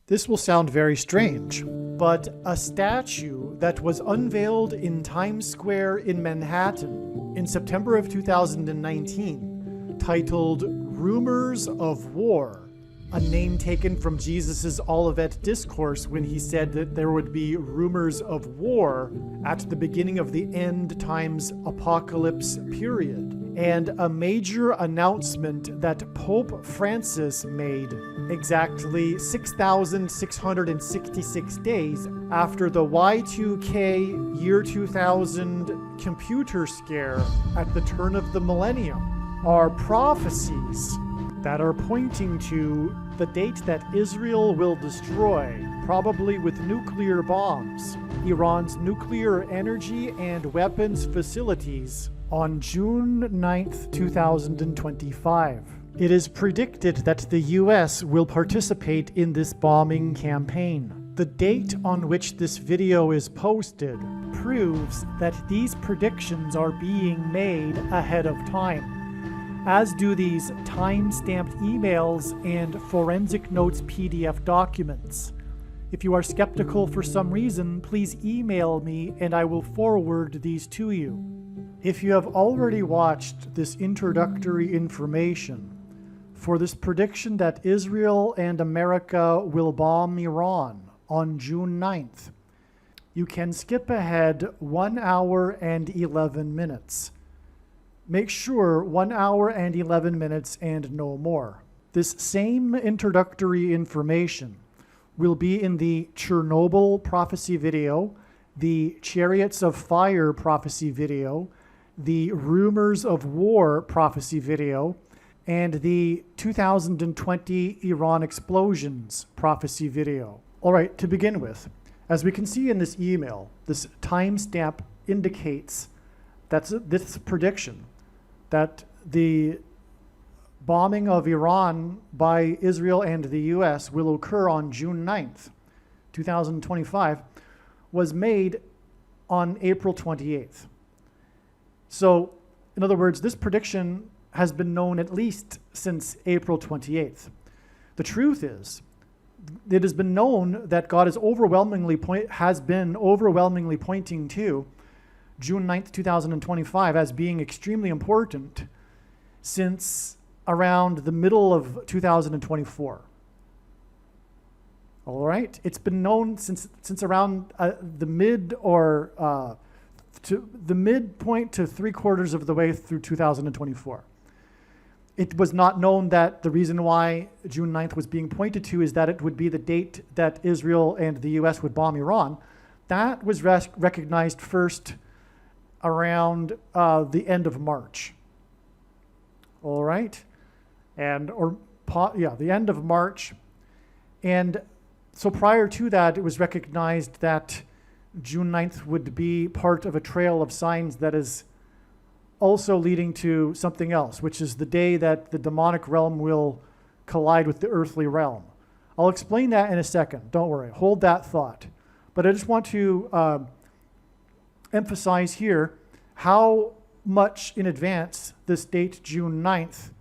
This will sound very strange, but a statue that was unveiled in Times Square in Manhattan in September of 2019, titled Rumors of War, a name taken from Jesus' Olivet Discourse when he said that there would be rumors of war at the beginning of the end times apocalypse period, and a major announcement that Pope Francis made exactly 6,666 days after the Y2K year 2000 computer scare at the turn of the millennium are prophecies that are pointing to the date that Israel will destroy, probably with nuclear bombs, Iran's nuclear energy and weapons facilities on June 9th, 2025. It is predicted that the US will participate in this bombing campaign. The date on which this video is posted proves that these predictions are being made ahead of time, as do these time-stamped emails and forensic notes PDF documents. If you are skeptical for some reason, please email me and I will forward these to you. If you have already watched this introductory information for this prediction that Israel and America will bomb Iran on June 9th, you can skip ahead 1 hour and 11 minutes. Make sure 1 hour and 11 minutes and no more. This same introductory information will be in the Chernobyl prophecy video, the Chariots of Fire prophecy video, the Rumors of War prophecy video, and the 2020 Iran explosions prophecy video. All right, to begin with, as we can see in this email, this timestamp indicates that this prediction that the bombing of Iran by Israel and the US will occur on June 9th, 2025, was made on April 28th. So, in other words, this prediction has been known at least since April 28th. The truth is, it has been known that God has been overwhelmingly pointing to June 9th, 2025 as being extremely important since around the middle of 2024. All right, it's been known since around the midpoint to 3/4 of the way through 2024. It was not known that the reason why June 9th was being pointed to is that it would be the date that Israel and the US would bomb Iran. That was recognized first around the end of March. All right, the end of March. And so prior to that, it was recognized that June 9th would be part of a trail of signs that is also leading to something else, which is the day that the demonic realm will collide with the earthly realm. I'll explain that in a second. Don't worry. Hold that thought. But I just want to emphasize here how much in advance this date, June 9th,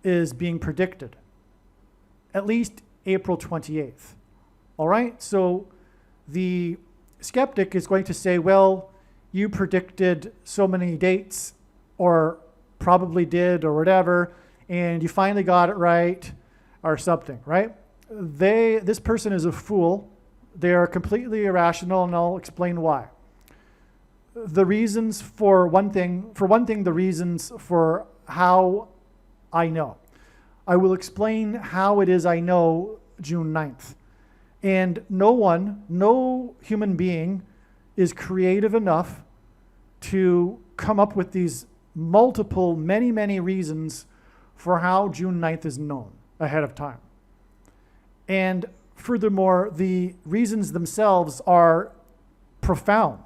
is being predicted. At least April 28th. All right? So the skeptic is going to say, well, you predicted so many dates, or probably did, or whatever, and you finally got it right, or something, right? This person is a fool. They are completely irrational, and I'll explain why. The reasons for one thing, the reasons for how I know. I will explain how it is I know June 9th. And no human being is creative enough to come up with these many reasons for how June 9th is known ahead of time. And furthermore, the reasons themselves are profound,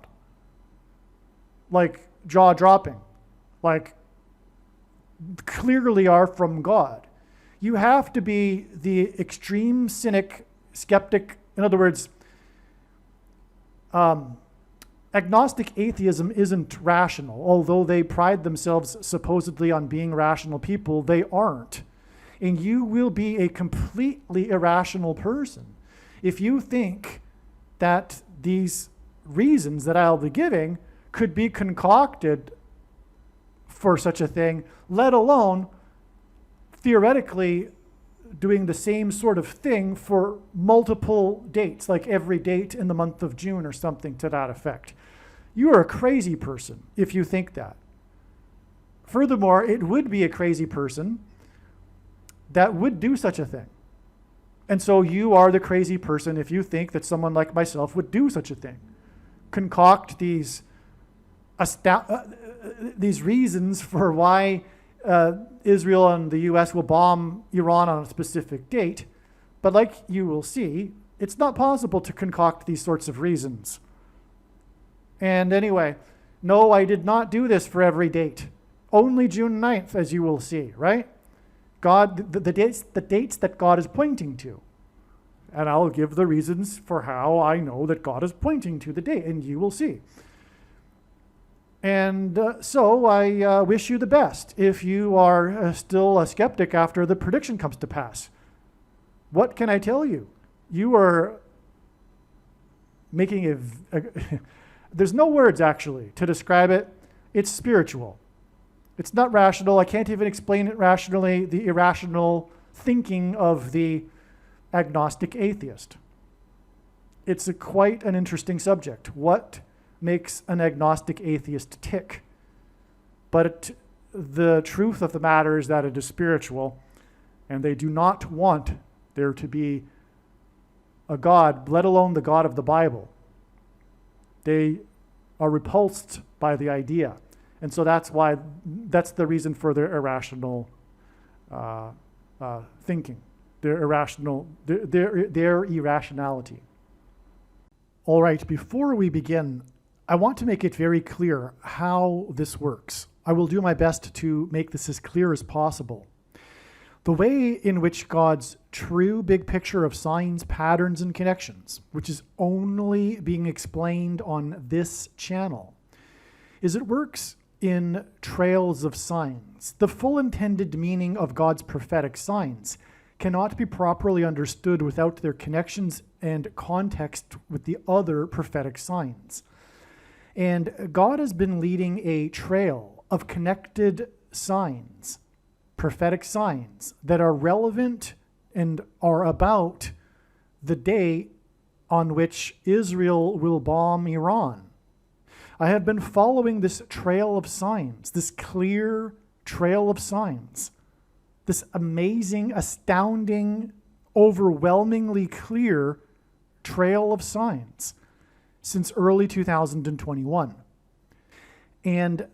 like jaw-dropping, like clearly are from God. You have to be the extreme cynic, skeptic. In other words, agnostic atheism isn't rational. Although they pride themselves supposedly on being rational people, they aren't. And you will be a completely irrational person if you think that these reasons that I'll be giving could be concocted for such a thing, let alone theoretically doing the same sort of thing for multiple dates, like every date in the month of June or something to that effect. You are a crazy person if you think that. Furthermore, it would be a crazy person that would do such a thing. And so you are the crazy person if you think that someone like myself would do such a thing. Concoct these reasons for why Israel and the US will bomb Iran on a specific date. But like you will see, it's not possible to concoct these sorts of reasons. And anyway, no, I did not do this for every date. Only June 9th, as you will see, right? God, the dates that God is pointing to. And I'll give the reasons for how I know that God is pointing to the date, and you will see. And so I wish you the best if you are still a skeptic after the prediction comes to pass. What can I tell you? You are making there's no words actually to describe it. It's spiritual. It's not rational. I can't even explain it rationally, the irrational thinking of the agnostic atheist. It's quite an interesting subject. What makes an agnostic atheist tick? But the truth of the matter is that it is spiritual, and they do not want there to be a God, let alone the God of the Bible. They are repulsed by the idea. And so that's the reason for their irrational thinking, their irrationality. All right, before we begin, I want to make it very clear how this works. I will do my best to make this as clear as possible. The way in which God's true big picture of signs, patterns, and connections, which is only being explained on this channel, is it works in trails of signs. The full intended meaning of God's prophetic signs cannot be properly understood without their connections and context with the other prophetic signs. And God has been leading a trail of connected signs, prophetic signs, that are relevant and are about the day on which Israel will bomb Iran. I have been following this trail of signs, this clear trail of signs, this amazing, astounding, overwhelmingly clear trail of signs since early 2021. And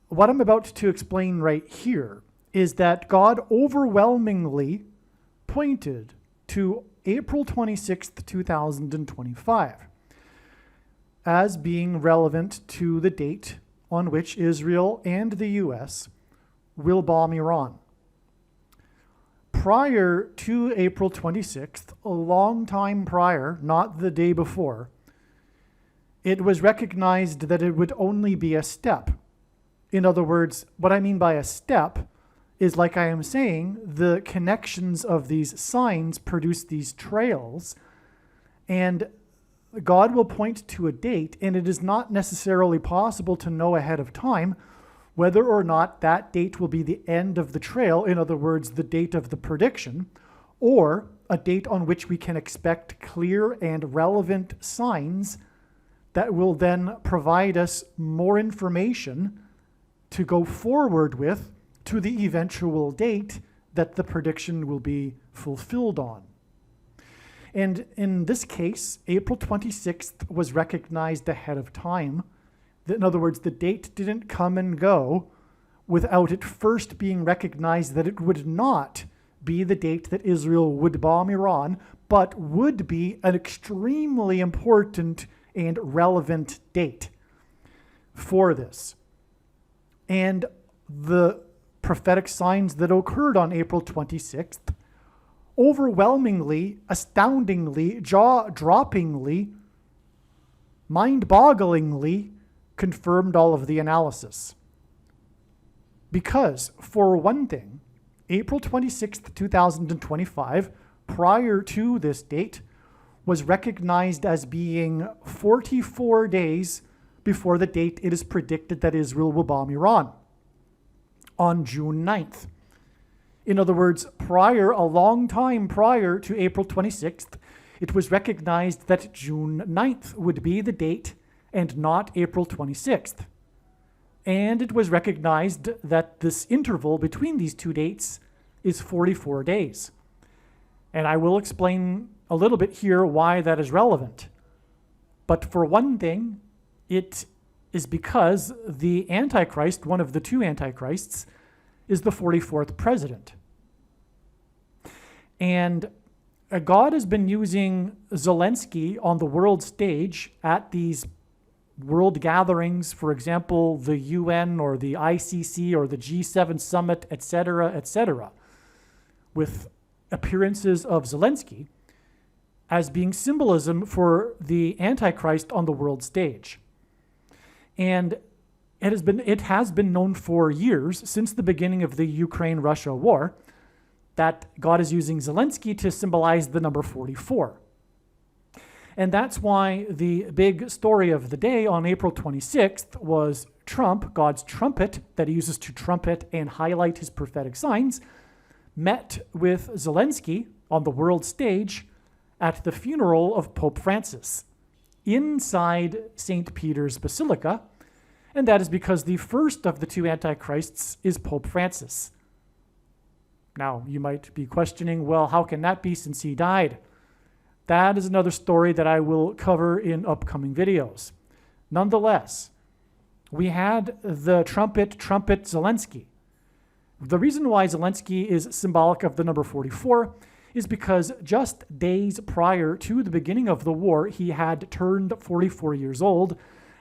what I'm about to explain right here is that God overwhelmingly pointed to April 26th, 2025 as being relevant to the date on which Israel and the US will bomb Iran. Prior to April 26th, a long time prior, not the day before, it was recognized that it would only be a step. In other words, what I mean by a step is, like I am saying, the connections of these signs produce these trails, and God will point to a date, and it is not necessarily possible to know ahead of time whether or not that date will be the end of the trail, in other words, the date of the prediction, or a date on which we can expect clear and relevant signs that will then provide us more information to go forward with to the eventual date that the prediction will be fulfilled on. And in this case, April 26th was recognized ahead of time. In other words, the date didn't come and go without it first being recognized that it would not be the date that Israel would bomb Iran, but would be an extremely important and relevant date for this. And the prophetic signs that occurred on April 26th overwhelmingly, astoundingly, jaw-droppingly, mind-bogglingly confirmed all of the analysis. Because, for one thing, April 26th, 2025, prior to this date, was recognized as being 44 days before the date it is predicted that Israel will bomb Iran, on June 9th. In other words, a long time prior to April 26th, it was recognized that June 9th would be the date and not April 26th. And it was recognized that this interval between these two dates is 44 days. And I will explain a little bit here why that is relevant. But for one thing, it is because the Antichrist, one of the two Antichrists, is the 44th president. And God has been using Zelensky on the world stage at these world gatherings, for example, the UN or the ICC or the G7 summit, etc., with appearances of Zelensky as being symbolism for the Antichrist on the world stage. And it has been known for years, since the beginning of the Ukraine-Russia war, that God is using Zelensky to symbolize the number 44. And that's why the big story of the day on April 26th was Trump, God's trumpet that he uses to trumpet and highlight his prophetic signs, met with Zelensky on the world stage at the funeral of Pope Francis inside St. Peter's Basilica. And that is because the first of the two Antichrists is Pope Francis. Now, you might be questioning, well, how can that be since he died? That is another story that I will cover in upcoming videos. Nonetheless, we had the trumpet Zelensky. The reason why Zelensky is symbolic of the number 44 is because just days prior to the beginning of the war, he had turned 44 years old,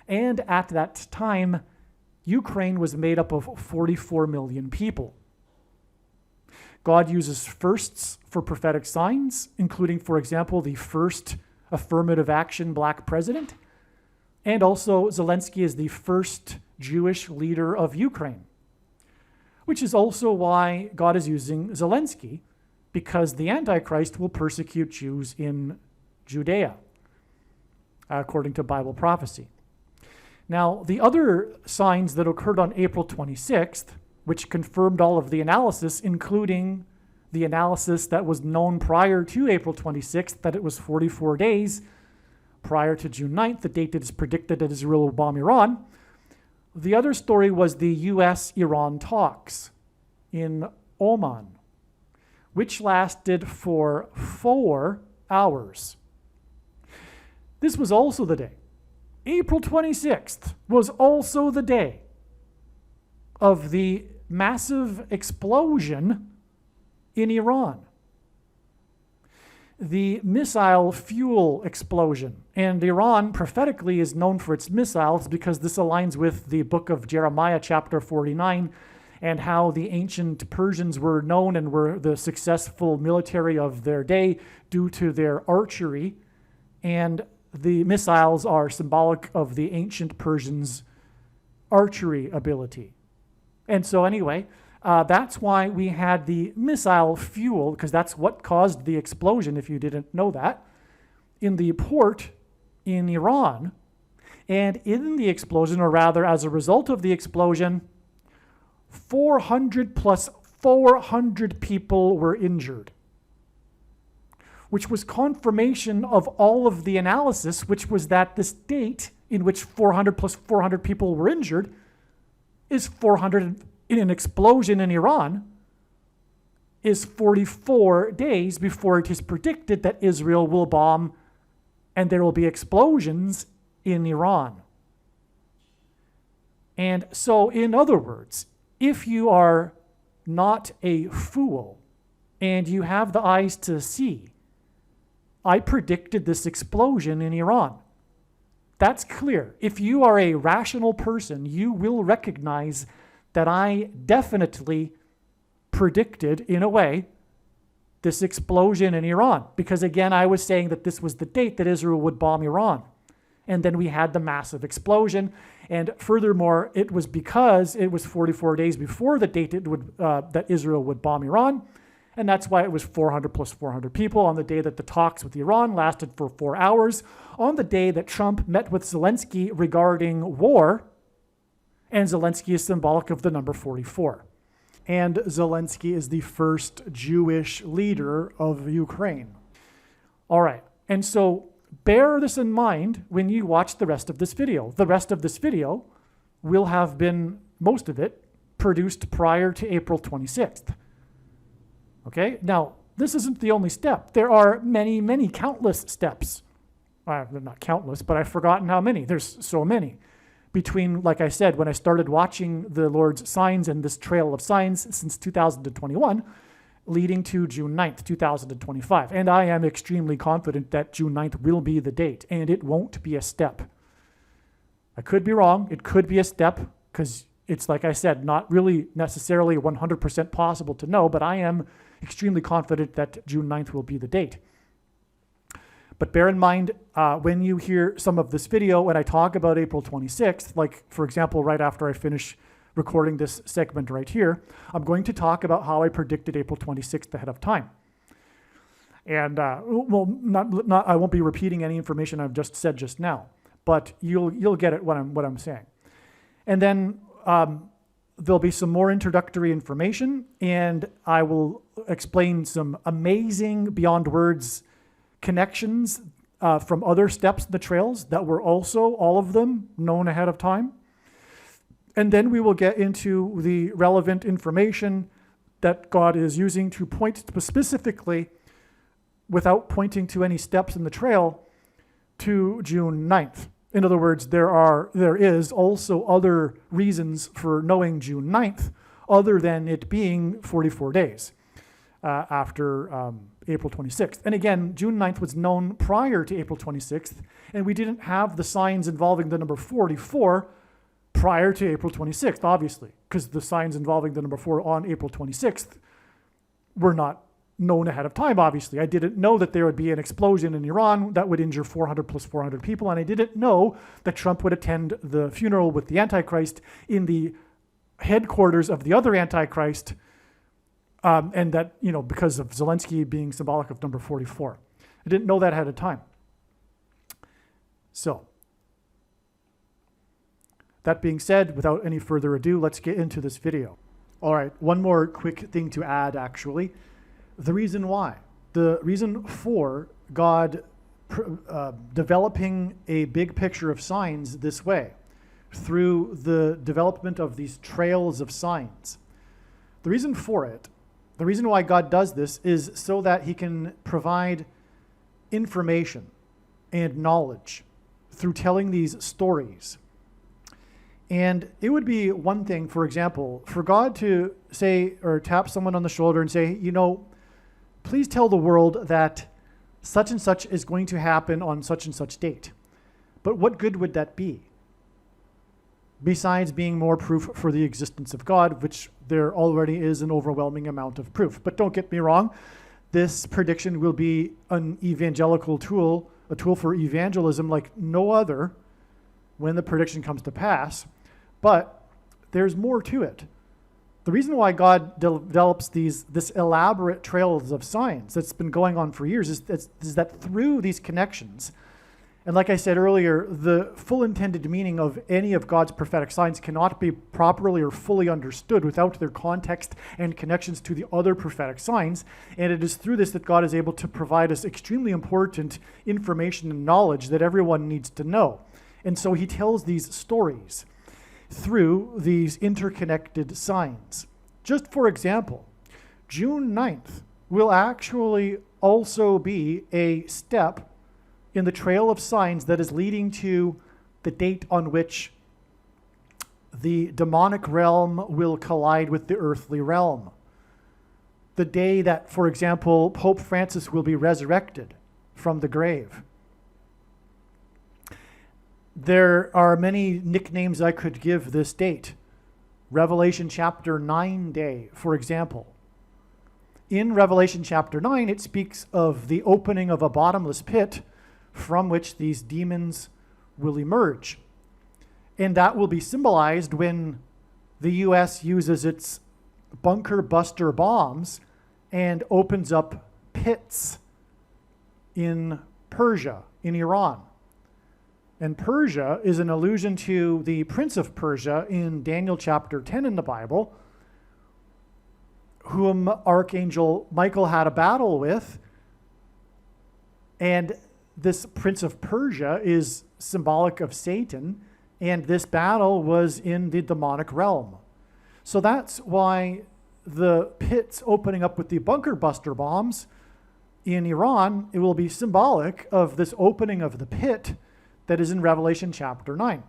and at that time, Ukraine was made up of 44 million people. God uses firsts for prophetic signs, including, for example, the first affirmative action black president, and also Zelensky is the first Jewish leader of Ukraine, which is also why God is using Zelensky, because the Antichrist will persecute Jews in Judea, according to Bible prophecy. Now, the other signs that occurred on April 26th, which confirmed all of the analysis, including the analysis that was known prior to April 26th, that it was 44 days prior to June 9th, the date that is predicted that Israel will bomb Iran. The other story was the US-Iran talks in Oman, which lasted for 4 hours. This was also the day. April 26th was also the day of the massive explosion in Iran. The missile fuel explosion. And Iran prophetically is known for its missiles because this aligns with the book of Jeremiah, chapter 49, and how the ancient Persians were known and were the successful military of their day due to their archery. And the missiles are symbolic of the ancient Persians' archery ability. And so anyway, that's why we had the missile fuel, because that's what caused the explosion, if you didn't know that, in the port in Iran. And in the explosion, or rather as a result of the explosion, 400 plus 400 people were injured, which was confirmation of all of the analysis, which was that this date in which 400 plus 400 people were injured is 400 in an explosion in Iran is 44 days before it is predicted that Israel will bomb and there will be explosions in Iran. And so, in other words, if you are not a fool and you have the eyes to see, I predicted this explosion in Iran. That's clear. If you are a rational person, you will recognize that I definitely predicted, in a way, this explosion in Iran. Because again, I was saying that this was the date that Israel would bomb Iran. And then we had the massive explosion. And furthermore, it was because it was 44 days before the date that Israel would bomb Iran. And that's why it was 400 plus 400 people on the day that the talks with Iran lasted for 4 hours, on the day that Trump met with Zelensky regarding war. And Zelensky is symbolic of the number 44. And Zelensky is the first Jewish leader of Ukraine. All right, and so bear this in mind when you watch the rest of this video. The rest of this video will have been, most of it, produced prior to April 26th. Okay, now this isn't the only step. There are many, many countless steps. They're not countless, but I've forgotten how many. There's so many. Between, like I said, when I started watching the Lord's signs and this trail of signs since 2021, leading to June 9th, 2025. And I am extremely confident that June 9th will be the date, and it won't be a step. I could be wrong. It could be a step, because it's, like I said, not really necessarily 100% possible to know, but I am extremely confident that June 9th will be the date. But bear in mind, when you hear some of this video, when I talk about April 26th, like, for example, right after I finish recording this segment right here, I'm going to talk about how I predicted April 26th ahead of time. And, I won't be repeating any information I've just said just now, but you'll get it what I'm saying. And then there'll be some more introductory information, and I will explain some amazing, beyond words, connections from other steps in the trails that were also, all of them, known ahead of time. And then we will get into the relevant information that God is using to point specifically, without pointing to any steps in the trail, to June 9th. In other words, there is also other reasons for knowing June 9th, other than it being 44 days after April 26th. And again, June 9th was known prior to April 26th, and we didn't have the signs involving the number 44 prior to April 26th, obviously, because the signs involving the number 4 on April 26th were not known ahead of time, obviously. I didn't know that there would be an explosion in Iran that would injure 400 plus 400 people, and I didn't know that Trump would attend the funeral with the Antichrist in the headquarters of the other Antichrist, and that, because of Zelensky being symbolic of number 44. I didn't know that ahead of time. So, that being said, without any further ado, let's get into this video. All right, one more quick thing to add, actually. The reason why. The reason for God developing a big picture of signs this way, through the development of these trails of signs. The reason for it, the reason why God does this, is so that he can provide information and knowledge through telling these stories. And it would be one thing, for example, for God to say, or tap someone on the shoulder and say, please tell the world that such and such is going to happen on such and such date. But what good would that be? Besides being more proof for the existence of God, which there already is an overwhelming amount of proof. But don't get me wrong, this prediction will be an evangelical tool, a tool for evangelism like no other when the prediction comes to pass. But there's more to it. The reason why God develops this elaborate trails of signs that's been going on for years is that through these connections, and like I said earlier, the full intended meaning of any of God's prophetic signs cannot be properly or fully understood without their context and connections to the other prophetic signs. And it is through this that God is able to provide us extremely important information and knowledge that everyone needs to know. And so he tells these stories through these interconnected signs. Just for example, June 9th will actually also be a step in the trail of signs that is leading to the date on which the demonic realm will collide with the earthly realm. The day that, for example, Pope Francis will be resurrected from the grave. There are many nicknames I could give this date. Revelation chapter 9 day, for example. In Revelation chapter 9, it speaks of the opening of a bottomless pit from which these demons will emerge. And that will be symbolized when the US uses its bunker buster bombs and opens up pits in Persia, in Iran. And Persia is an allusion to the Prince of Persia in Daniel chapter 10 in the Bible, whom Archangel Michael had a battle with. And this Prince of Persia is symbolic of Satan, and this battle was in the demonic realm. So that's why the pits opening up with the bunker buster bombs in Iran, it will be symbolic of this opening of the pit that is in Revelation chapter 9.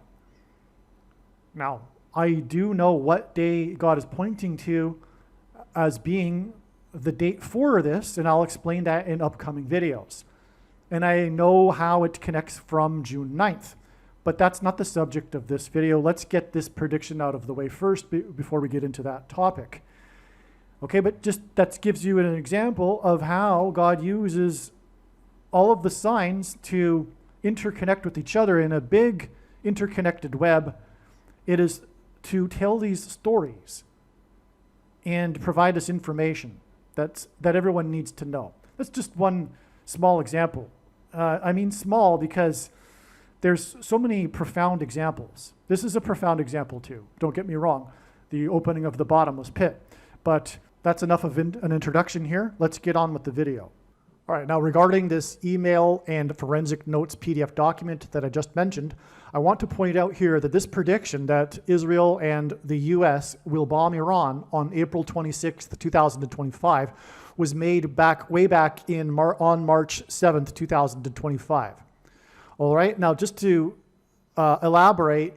Now, I do know what day God is pointing to as being the date for this, and I'll explain that in upcoming videos. And I know how it connects from June 9th, but that's not the subject of this video. Let's get this prediction out of the way first before we get into that topic. Okay, but just that gives you an example of how God uses all of the signs to interconnect with each other in a big interconnected web. It is to tell these stories and provide us information that everyone needs to know. That's just one small example. I mean small because there's so many profound examples. This is a profound example too. Don't get me wrong. The opening of the bottomless pit. But that's enough of an introduction here. Let's get on with the video. All right, now regarding this email and forensic notes PDF document that I just mentioned, I want to point out here that this prediction that Israel and the US will bomb Iran on April 26th, 2025 was made way back on March 7th, 2025. All right, now just to elaborate,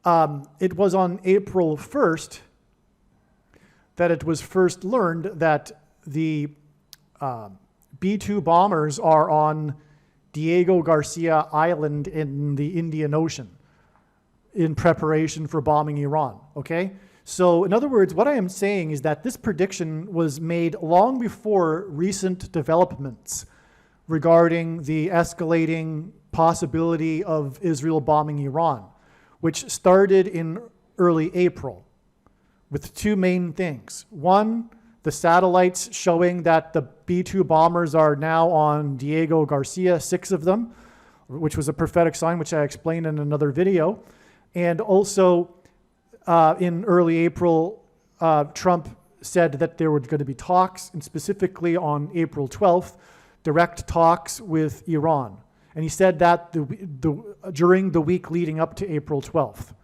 it was on April 1st that it was first learned that the B-2 bombers are on Diego Garcia Island in the Indian Ocean in preparation for bombing Iran, okay? So in other words, what I am saying is that this prediction was made long before recent developments regarding the escalating possibility of Israel bombing Iran, which started in early April with two main things. One, the satellites showing that the B-2 bombers are now on Diego Garcia, 6 of them, which was a prophetic sign, which I explained in another video. And also in early April, Trump said that there were going to be talks, and specifically on April 12th, direct talks with Iran. And he said that during the week leading up to April 12th.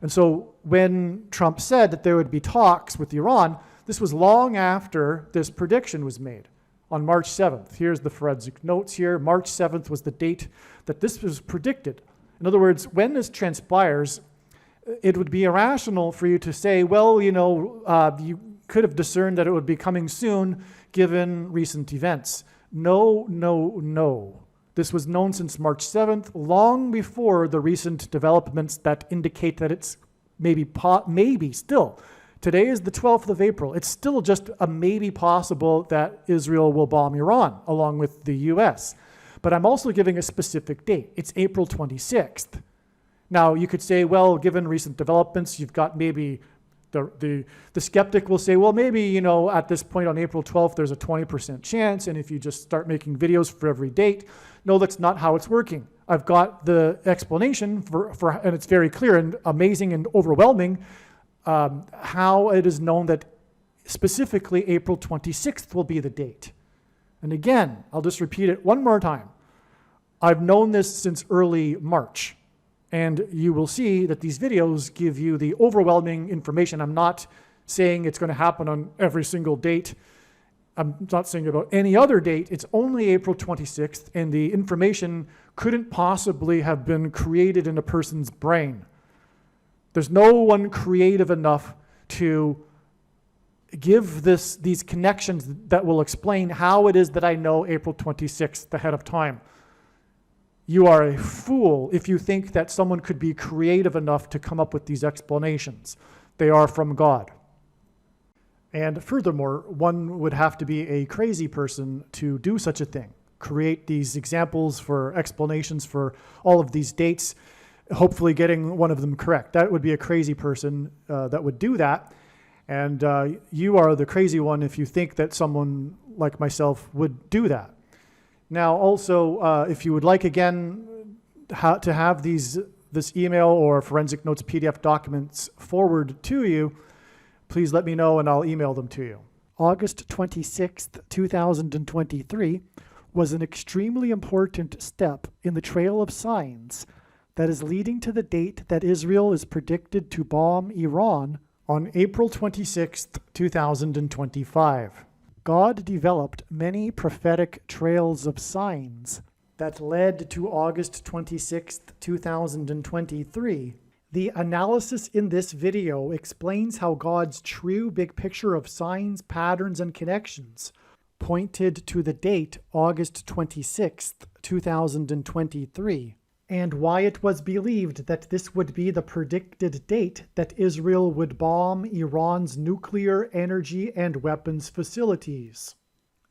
And so when Trump said that there would be talks with Iran, this was long after this prediction was made on March 7th. Here's the forensic notes here. March 7th was the date that this was predicted. In other words, when this transpires, it would be irrational for you to say, well, you know, you could have discerned that it would be coming soon given recent events. No, no, no. This was known since March 7th, long before the recent developments that indicate that it's maybe still. Today is the 12th of April. It's still just a maybe possible that Israel will bomb Iran along with the US. But I'm also giving a specific date. It's April 26th. Now, you could say, well, given recent developments, you've got maybe the skeptic will say, well, maybe, you know, at this point on April 12th, there's a 20% chance. And if you just start making videos for every date, no, that's not how it's working. I've got the explanation and it's very clear and amazing and overwhelming how it is known that specifically April 26th will be the date. And again, I'll just repeat it one more time. I've known this since early March. And you will see that these videos give you the overwhelming information. I'm not saying it's going to happen on every single date. I'm not saying about any other date. It's only April 26th, and the information couldn't possibly have been created in a person's brain. There's no one creative enough to give these connections that will explain how it is that I know April 26th ahead of time. You are a fool if you think that someone could be creative enough to come up with these explanations. They are from God. And furthermore, one would have to be a crazy person to do such a thing. create these examples for explanations for all of these dates, hopefully getting one of them correct. That would be a crazy person that would do that. And you are the crazy one if you think that someone like myself would do that. Now, also, if you would like, again, to have this email or Forensic Notes PDF documents forwarded to you, please let me know and I'll email them to you. August 26th, 2023 was an extremely important step in the trail of signs that is leading to the date that Israel is predicted to bomb Iran on April 26th, 2025. God developed many prophetic trails of signs that led to August 26th, 2023. The analysis in this video explains how God's true big picture of signs, patterns, and connections pointed to the date August 26th, 2023, and why it was believed that this would be the predicted date that Israel would bomb Iran's nuclear, energy, and weapons facilities.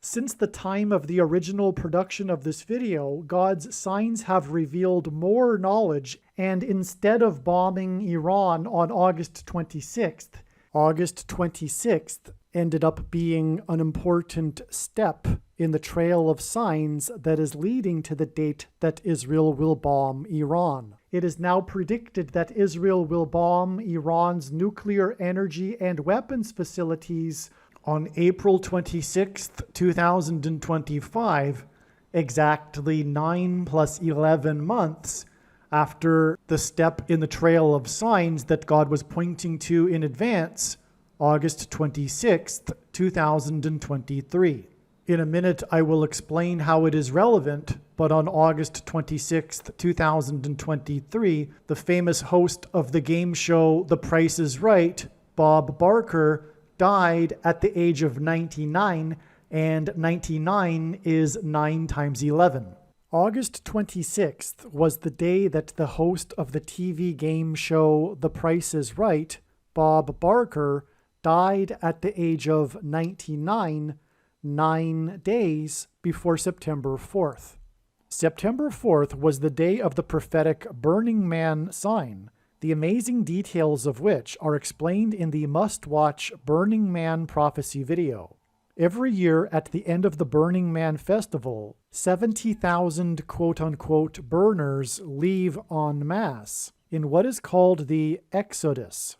Since the time of the original production of this video, God's signs have revealed more knowledge, and instead of bombing Iran on August 26th, August 26th ended up being an important step in the trail of signs that is leading to the date that Israel will bomb Iran. It is now predicted that Israel will bomb Iran's nuclear, energy, and weapons facilities on April 26th, 2025, exactly 9 + 11 months after the step in the trail of signs that God was pointing to in advance, August 26th, 2023. In a minute, I will explain how it is relevant, but on August 26th, 2023, the famous host of the game show The Price is Right, Bob Barker, died at the age of 99, and 99 is 9 × 11. August 26th was the day that the host of the TV game show The Price is Right, Bob Barker, died at the age of 99, 9 days before September 4th. September 4th was the day of the prophetic Burning Man sign, the amazing details of which are explained in the must-watch Burning Man prophecy video. Every year at the end of the Burning Man festival, 70,000 quote-unquote burners leave en masse in what is called the Exodus.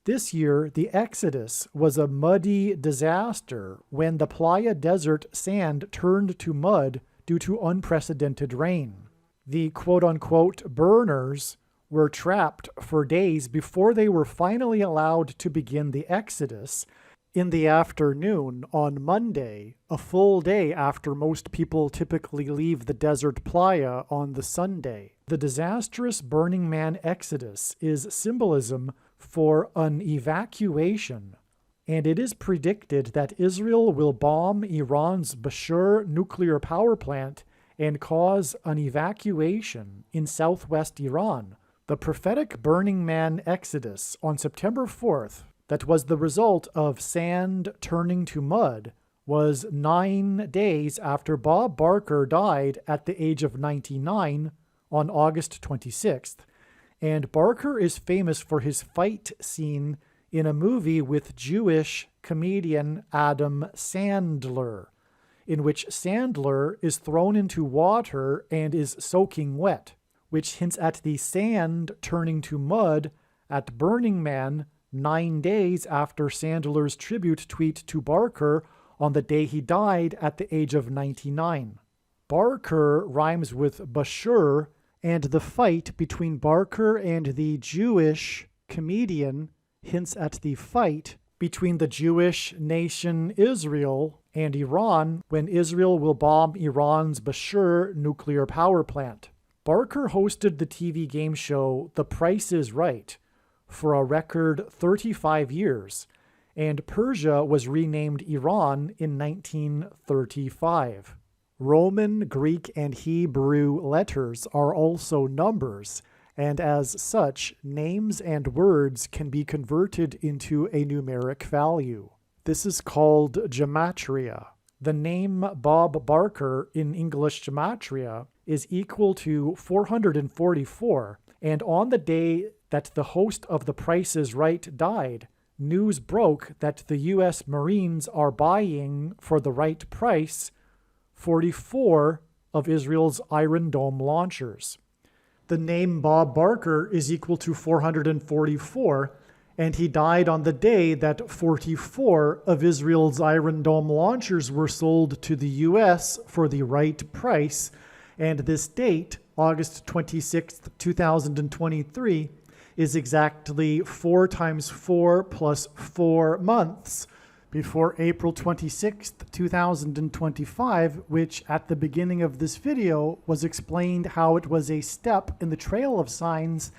This year, the Exodus was a muddy disaster when the Playa Desert sand turned to mud due to unprecedented rain. The quote-unquote burners were trapped for days before they were finally allowed to begin the Exodus in the afternoon on Monday, a full day after most people typically leave the desert playa on the Sunday. The disastrous Burning Man Exodus is symbolism for an evacuation, and it is predicted that Israel will bomb Iran's Bushehr nuclear power plant and cause an evacuation in southwest Iran. The prophetic Burning Man Exodus on September 4th, that was the result of sand turning to mud, was 9 days after Bob Barker died at the age of 99 on August 26th, and Barker is famous for his fight scene in a movie with Jewish comedian Adam Sandler, in which Sandler is thrown into water and is soaking wet, which hints at the sand turning to mud at Burning Man 9 days after Sandler's tribute tweet to Barker on the day he died at the age of 99. Barker rhymes with Bushehr, and the fight between Barker and the Jewish comedian hints at the fight between the Jewish nation Israel and Iran when Israel will bomb Iran's Bushehr nuclear power plant. Barker hosted the TV game show The Price is Right for a record 35 years, and Persia was renamed Iran in 1935. Roman, Greek, and Hebrew letters are also numbers, and as such, names and words can be converted into a numeric value. This is called gematria. The name Bob Barker in English gematria is equal to 444, and on the day that the host of The Price is Right died, news broke that the U.S. Marines are buying for the right price 44 of Israel's Iron Dome launchers. The name Bob Barker is equal to 444, and he died on the day that 44 of Israel's Iron Dome launchers were sold to the U.S. for the right price, and this date, August 26, 2023, is exactly 4 times 4 plus 4 months before April 26, 2025, which at the beginning of this video was explained how it was a step in the trail of signs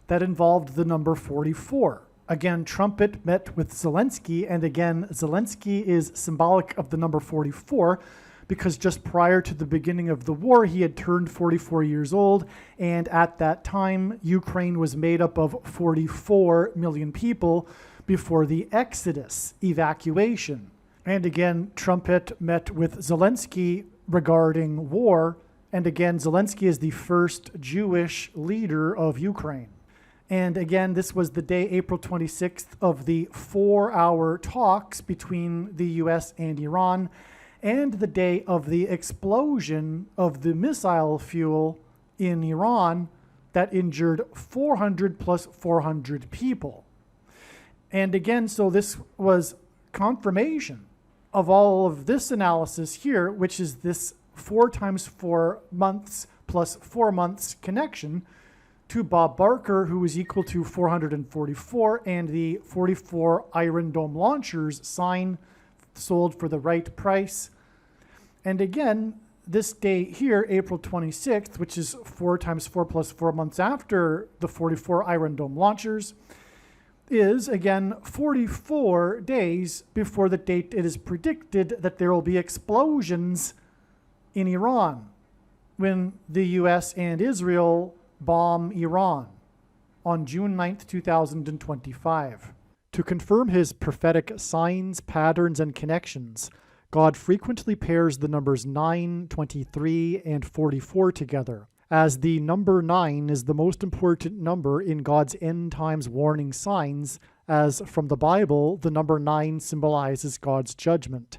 that involved the number 44. Again, Trumpet met with Zelensky, and again, Zelensky is symbolic of the number 44 because just prior to the beginning of the war, he had turned 44 years old, and at that time, Ukraine was made up of 44 million people before the Exodus evacuation. And again, Trumpet met with Zelensky regarding war, and again, Zelensky is the first Jewish leader of Ukraine. And again, this was the day, April 26th, of the 4-hour talks between the US and Iran, and the day of the explosion of the missile fuel in Iran that injured 400 plus 400 people. And again, so this was confirmation of all of this analysis here, which is this 4 times 4 months plus 4 months connection to Bob Barker, who is equal to 444, and the 44 Iron Dome launchers sold for the right price. And again, this date here, April 26th, which is 4 times 4 plus 4 months after the 44 Iron Dome launchers, is again 44 days before the date it is predicted that there will be explosions in Iran when the US and Israel bomb Iran on June 9th, 2025. To confirm his prophetic signs, patterns, and connections, God frequently pairs the numbers 9, 23, and 44 together, as the number 9 is the most important number in God's end times warning signs, as from the Bible, the number 9 symbolizes God's judgment.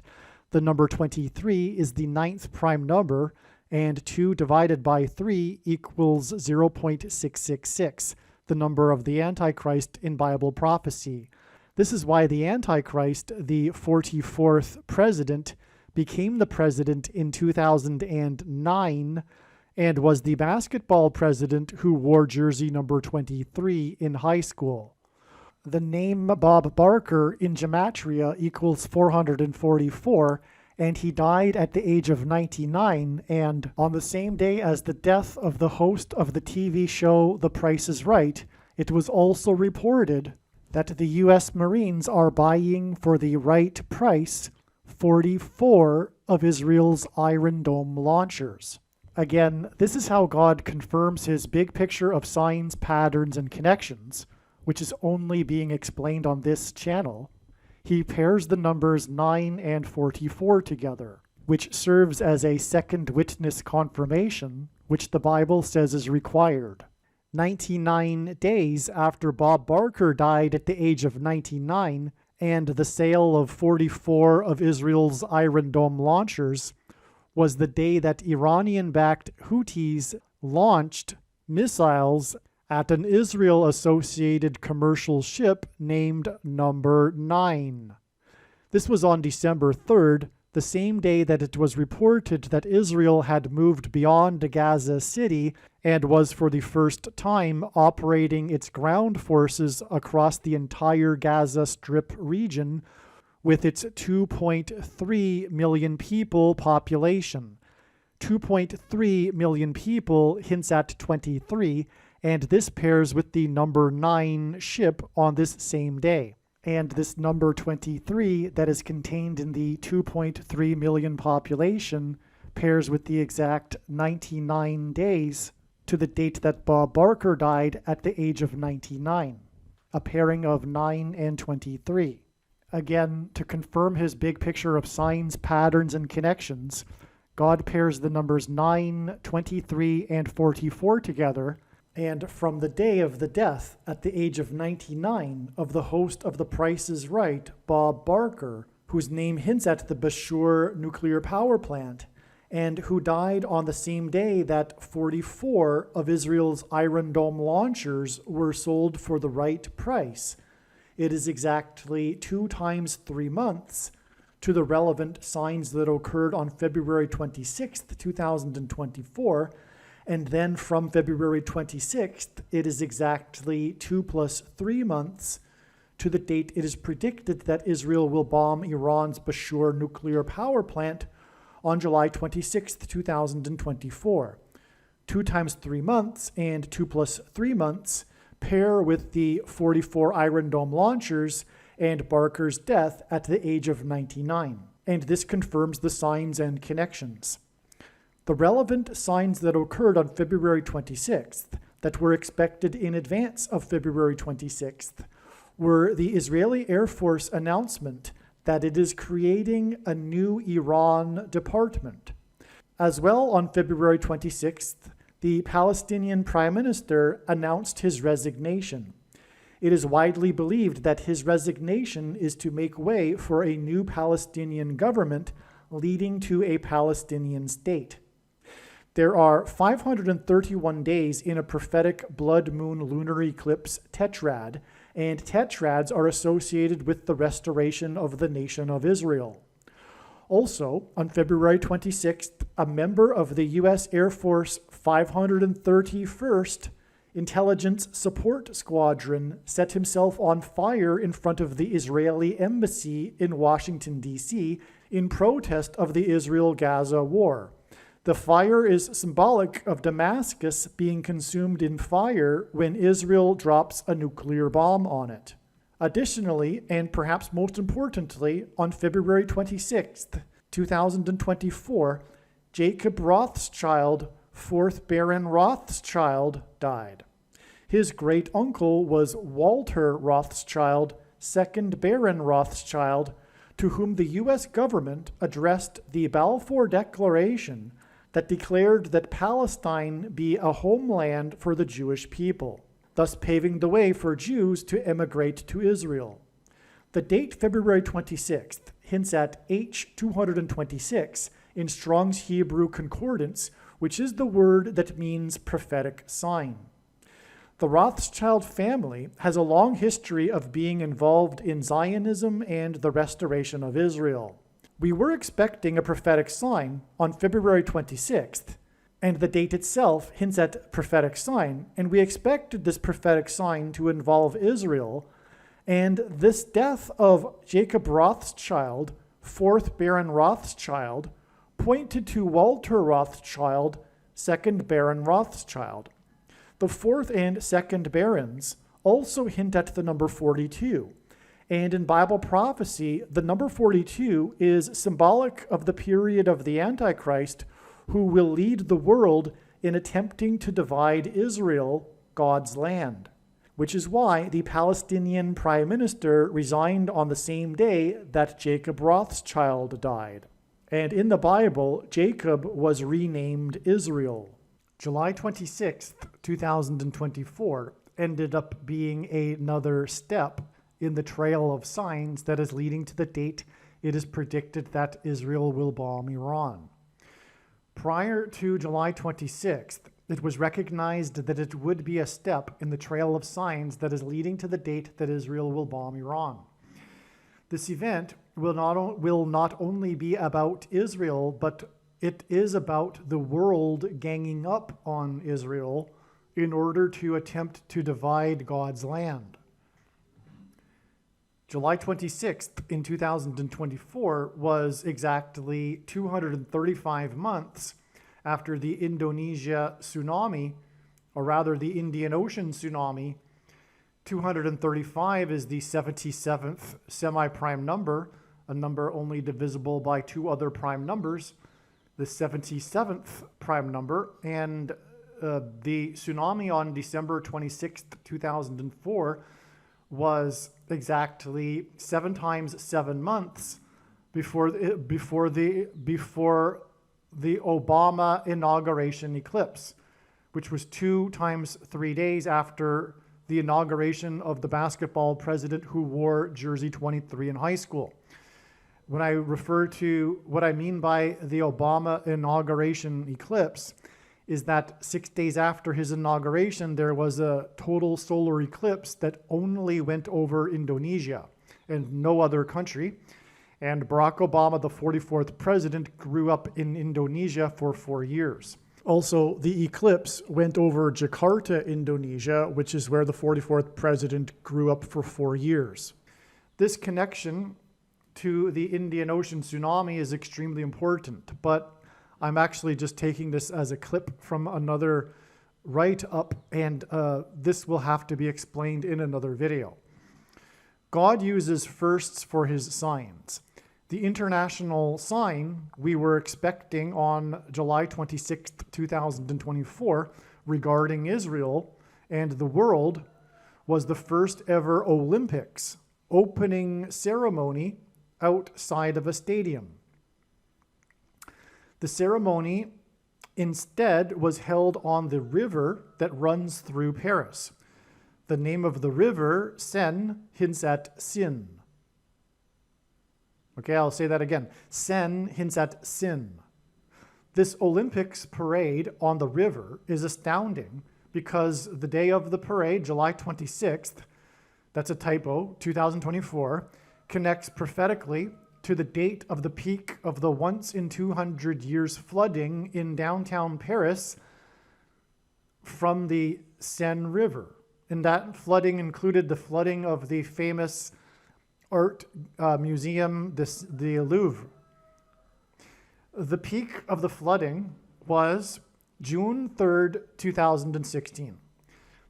The number 23 is the 9th prime number, and 2 divided by 3 equals 0.666, the number of the Antichrist in Bible prophecy. This is why the Antichrist, the 44th president, became the president in 2009 and was the basketball president who wore jersey number 23 in high school. The name Bob Barker in gematria equals 444, and he died at the age of 99, and on the same day as the death of the host of the TV show The Price is Right, it was also reported that the U.S. Marines are buying for the right price 44 of Israel's Iron Dome launchers. Again, this is how God confirms his big picture of signs, patterns, and connections, which is only being explained on this channel. He pairs the numbers 9 and 44 together, which serves as a second witness confirmation, which the Bible says is required. 99 days after Bob Barker died at the age of 99, and the sale of 44 of Israel's Iron Dome launchers was the day that Iranian-backed Houthis launched missiles at an Israel-associated commercial ship named Number 9. This was on December 3rd, the same day that it was reported that Israel had moved beyond Gaza City and was for the first time operating its ground forces across the entire Gaza Strip region with its 2.3 million people population. 2.3 million people hints at 23, and this pairs with the number 9 ship on this same day. And this number 23 that is contained in the 2.3 million population pairs with the exact 99 days to the date that Bob Barker died at the age of 99, a pairing of 9 and 23. Again, to confirm his big picture of signs, patterns, and connections, God pairs the numbers 9, 23, and 44 together, and from the day of the death at the age of 99 of the host of The Price is Right, Bob Barker, whose name hints at the Bashour nuclear power plant, and who died on the same day that 44 of Israel's Iron Dome launchers were sold for the right price. It is exactly 2 times 3 months to the relevant signs that occurred on February 26th, 2024, and then from February 26th, it is exactly 2 plus 3 months to the date it is predicted that Israel will bomb Iran's Bashour nuclear power plant on July 26th, 2024. 2 times 3 months and 2 plus 3 months pair with the 44 Iron Dome launchers and Barker's death at the age of 99. And this confirms the signs and connections. The relevant signs that occurred on February 26th, that were expected in advance of February 26th, were the Israeli Air Force announcement that it is creating a new Iran department. As well, on February 26th, the Palestinian Prime Minister announced his resignation. It is widely believed that his resignation is to make way for a new Palestinian government leading to a Palestinian state. There are 531 days in a prophetic blood moon lunar eclipse tetrad, and tetrads are associated with the restoration of the nation of Israel. Also, on February 26th, a member of the U.S. Air Force 531st Intelligence Support Squadron set himself on fire in front of the Israeli embassy in Washington, D.C., in protest of the Israel-Gaza war. The fire is symbolic of Damascus being consumed in fire when Israel drops a nuclear bomb on it. Additionally, and perhaps most importantly, on February 26th, 2024, Jacob Rothschild, 4th Baron Rothschild, died. His great-uncle was Walter Rothschild, 2nd Baron Rothschild, to whom the U.S. government addressed the Balfour Declaration that declared that Palestine be a homeland for the Jewish people, thus paving the way for Jews to emigrate to Israel. The date February 26th hints at H226 in Strong's Hebrew Concordance, which is the word that means prophetic sign. The Rothschild family has a long history of being involved in Zionism and the restoration of Israel. We were expecting a prophetic sign on February 26th, and the date itself hints at prophetic sign, and we expected this prophetic sign to involve Israel, and this death of Jacob Rothschild, 4th Baron Rothschild, pointed to Walter Rothschild, 2nd Baron Rothschild. The 4th and 2nd Barons also hint at the number 42. And in Bible prophecy, the number 42 is symbolic of the period of the Antichrist, who will lead the world in attempting to divide Israel, God's land, which is why the Palestinian Prime Minister resigned on the same day that Jacob Rothschild died. And in the Bible, Jacob was renamed Israel. July 26th, 2024 ended up being another step in the trail of signs that is leading to the date it is predicted that Israel will bomb Iran. Prior to July 26th, it was recognized that it would be a step in the trail of signs that is leading to the date that Israel will bomb Iran. This event will not only be about Israel, but it is about the world ganging up on Israel in order to attempt to divide God's land. July 26th in 2024 was exactly 235 months after the Indonesia tsunami, or rather the Indian Ocean tsunami. 235 is the 77th semi-prime number, a number only divisible by 2 other prime numbers, the 77th prime number, and the tsunami on December 26th, 2004 was exactly 7 times 7 months before the Obama inauguration eclipse, which was 2 times 3 days after the inauguration of the basketball president who wore jersey 23 in high school. When I refer to what I mean by the Obama inauguration eclipse, is that 6 days after his inauguration, there was a total solar eclipse that only went over Indonesia and no other country. And Barack Obama, the 44th president, grew up in Indonesia for 4 years. Also, the eclipse went over Jakarta, Indonesia, which is where the 44th president grew up for 4 years. This connection to the Indian Ocean tsunami is extremely important, but I'm actually just taking this as a clip from another write-up, and this will have to be explained in another video. God uses firsts for his signs. The international sign we were expecting on July 26, 2024, regarding Israel and the world was the first ever Olympics opening ceremony outside of a stadium. The ceremony instead was held on the river that runs through Paris. The name of the river, Seine, hints at sin. Okay, I'll say that again. Seine hints at sin. This Olympics parade on the river is astounding because the day of the parade, July 26th, that's a typo, 2024, connects prophetically to the date of the peak of the once in 200 years flooding in downtown Paris from the Seine River. And that flooding included the flooding of the famous art museum, the Louvre. The peak of the flooding was June 3rd, 2016,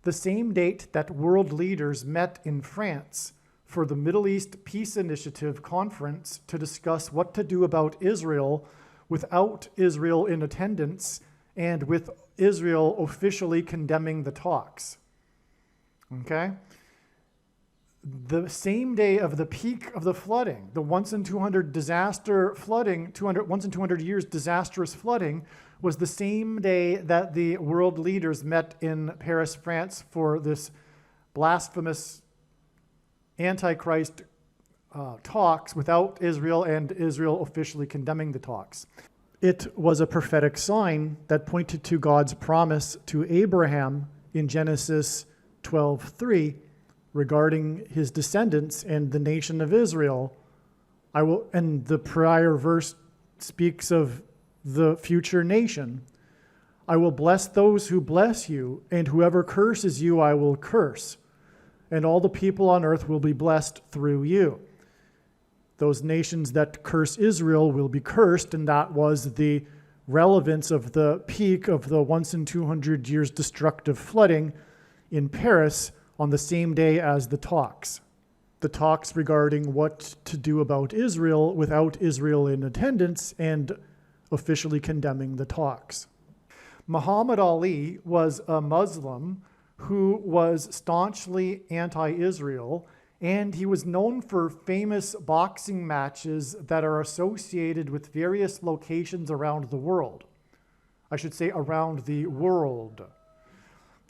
the same date that world leaders met in France for the Middle East Peace Initiative conference to discuss what to do about Israel without Israel in attendance and with Israel officially condemning the talks. Okay? The same day of the peak of the flooding, the once in 200 disaster flooding, once in 200 years disastrous flooding, was the same day that the world leaders met in Paris, France for this blasphemous Antichrist talks without Israel and Israel officially condemning the talks. It was a prophetic sign that pointed to God's promise to Abraham in Genesis 12:3 regarding his descendants and the nation of Israel. And the prior verse speaks of the future nation. I will bless those who bless you, and whoever curses you I will curse. And all the people on earth will be blessed through you. Those nations that curse Israel will be cursed, and that was the relevance of the peak of the once in 200 years destructive flooding in Paris on the same day as the talks. The talks regarding what to do about Israel without Israel in attendance and officially condemning the talks. Muhammad Ali was a Muslim who was staunchly anti-Israel, and he was known for famous boxing matches that are associated with various locations around the world. I should say around the world.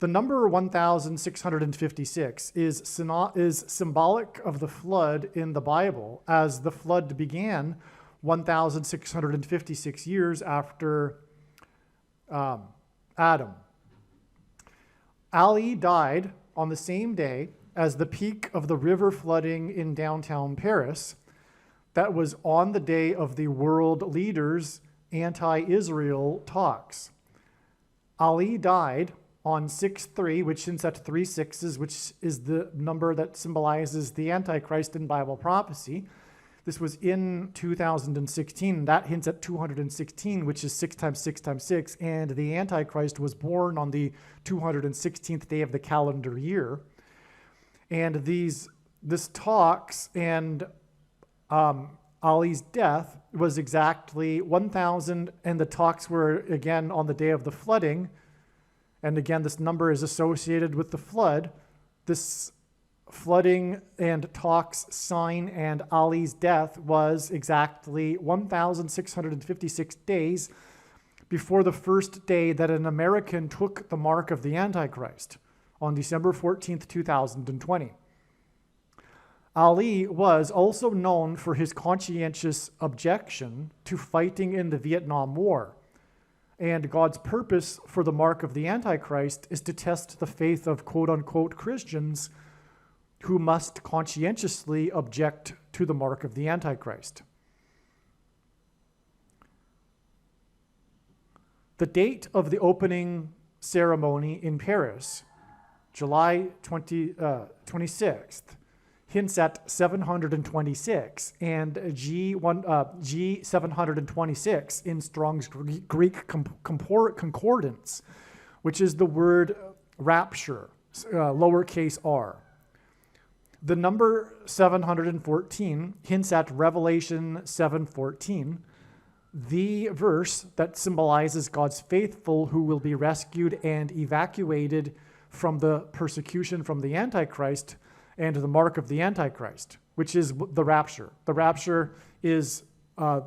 The number 1,656 is symbolic of the flood in the Bible, as the flood began 1,656 years after Adam. Ali died on the same day as the peak of the river flooding in downtown Paris. That was on the day of the world leaders' anti-Israel talks. Ali died on 6/3, which hints at 3 6s, which is the number that symbolizes the Antichrist in Bible prophecy. This was in 2016. That hints at 216, which is 6 times 6 times 6. And the Antichrist was born on the 216th day of the calendar year. And this talks and Ali's death was exactly 1,000. And the talks were, again, on the day of the flooding. And again, this number is associated with the flood. This flooding and Tok's sign and Ali's death was exactly 1,656 days before the first day that an American took the mark of the Antichrist on December 14th, 2020. Ali was also known for his conscientious objection to fighting in the Vietnam War. And God's purpose for the mark of the Antichrist is to test the faith of quote-unquote Christians who must conscientiously object to the mark of the Antichrist. The date of the opening ceremony in Paris, July 26th, hints at 726, and G726 in Strong's Greek Concordance, which is the word rapture, lowercase r. The number 714 hints at Revelation 7:14, the verse that symbolizes God's faithful who will be rescued and evacuated from the persecution from the Antichrist and the mark of the Antichrist, which is the rapture. The rapture is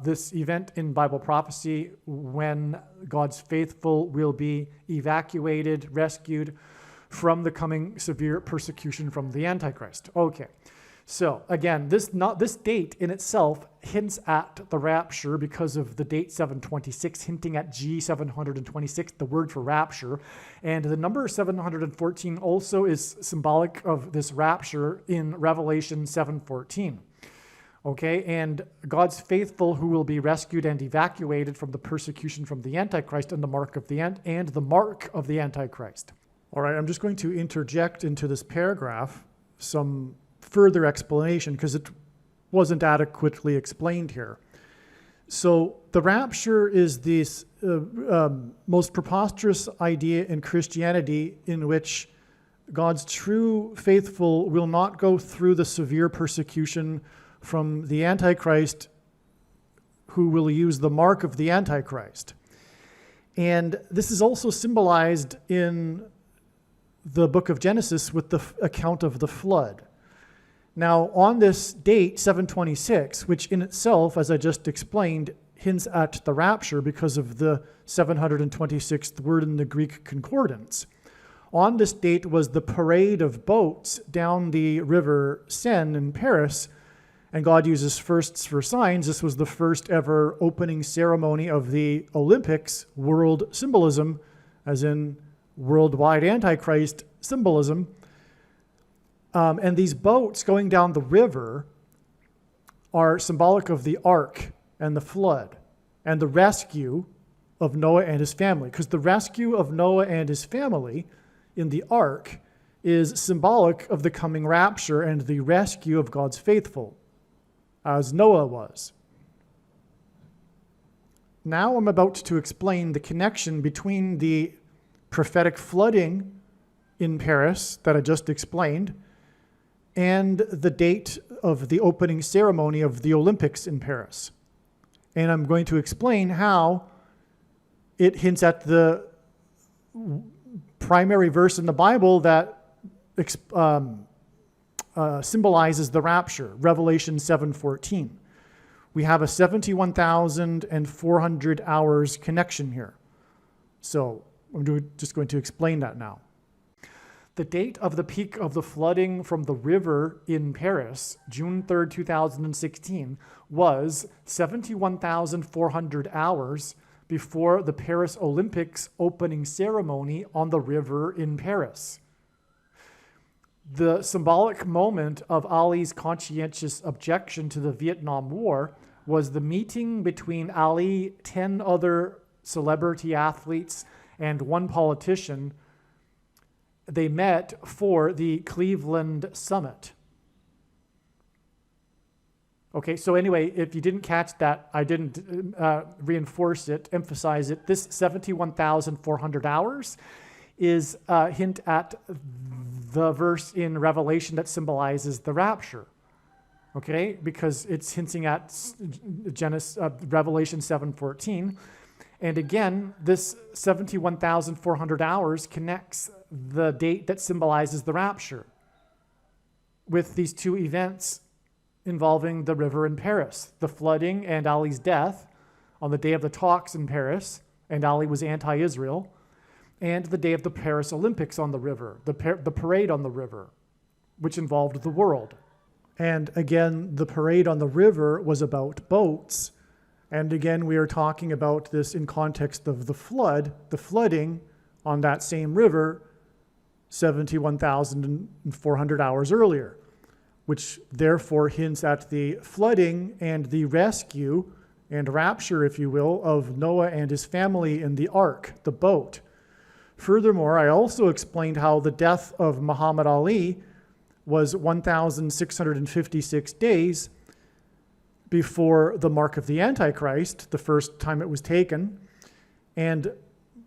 this event in Bible prophecy when God's faithful will be evacuated, rescued from the coming severe persecution from the Antichrist. Okay, so again, this date in itself hints at the rapture because of the date 726, hinting at G726, the word for rapture. And the number 714 also is symbolic of this rapture in Revelation 7:14. Okay, and God's faithful who will be rescued and evacuated from the persecution from the Antichrist and the mark of the Antichrist. All right, I'm just going to interject into this paragraph some further explanation because it wasn't adequately explained here. So the rapture is this most preposterous idea in Christianity in which God's true faithful will not go through the severe persecution from the Antichrist who will use the mark of the Antichrist. And this is also symbolized in the book of Genesis with the account of the flood. Now, on this date, 726, which in itself, as I just explained, hints at the rapture because of the 726th word in the Greek Concordance. On this date was the parade of boats down the river Seine in Paris, and God uses firsts for signs. This was the first ever opening ceremony of the Olympics, world symbolism, as in worldwide Antichrist symbolism. And these boats going down the river are symbolic of the ark and the flood and the rescue of Noah and his family. Because the rescue of Noah and his family in the ark is symbolic of the coming rapture and the rescue of God's faithful, as Noah was. Now I'm about to explain the connection between the prophetic flooding in Paris that I just explained and the date of the opening ceremony of the Olympics in Paris. And I'm going to explain how it hints at the primary verse in the Bible that symbolizes the rapture, Revelation 7:14. We have a 71,400 hours connection here. So I'm just going to explain that now. The date of the peak of the flooding from the river in Paris, June 3rd, 2016, was 71,400 hours before the Paris Olympics opening ceremony on the river in Paris. The symbolic moment of Ali's conscientious objection to the Vietnam War was the meeting between Ali, 10 other celebrity athletes, and one politician. They met for the Cleveland Summit. Okay, so anyway, if you didn't catch that, I didn't reinforce it, emphasize it. This 71,400 hours is a hint at the verse in Revelation that symbolizes the rapture. Okay, because it's hinting at Revelation 7:14. And again, this 71,400 hours connects the date that symbolizes the rapture. with these two events involving the river in Paris, the flooding and Ali's death on the day of the talks in Paris, and Ali was anti-Israel, and the day of the Paris Olympics on the river, the parade on the river, which involved the world. And again, the parade on the river was about boats. And again, we are talking about this in context of the flooding on that same river 71,400 hours earlier, which therefore hints at the flooding and the rescue and rapture, if you will, of Noah and his family in the ark, the boat. Furthermore, I also explained how the death of Muhammad Ali was 1,656 days before the mark of the Antichrist, the first time it was taken. And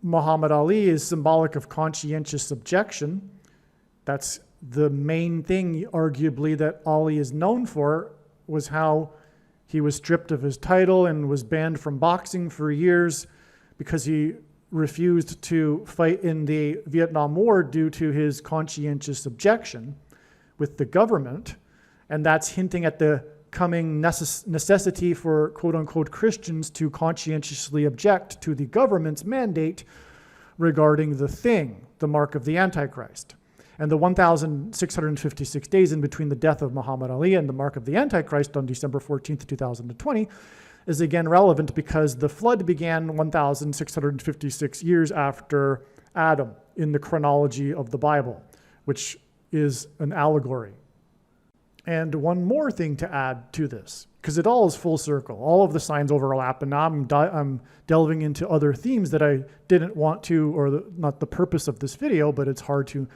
Muhammad Ali is symbolic of conscientious objection. That's the main thing, arguably, that Ali is known for, was how he was stripped of his title and was banned from boxing for years because he refused to fight in the Vietnam War due to his conscientious objection with the government. And that's hinting at the coming necessity for quote-unquote Christians to conscientiously object to the government's mandate regarding the thing, the mark of the Antichrist. And the 1,656 days in between the death of Muhammad Ali and the mark of the Antichrist on December 14th, 2020 is again relevant because the flood began 1,656 years after Adam in the chronology of the Bible, which is an allegory. And one more thing to add to this, because it all is full circle. All of the signs overlap, and now I'm delving into other themes that I didn't want to, or not the purpose of this video, but it's hard to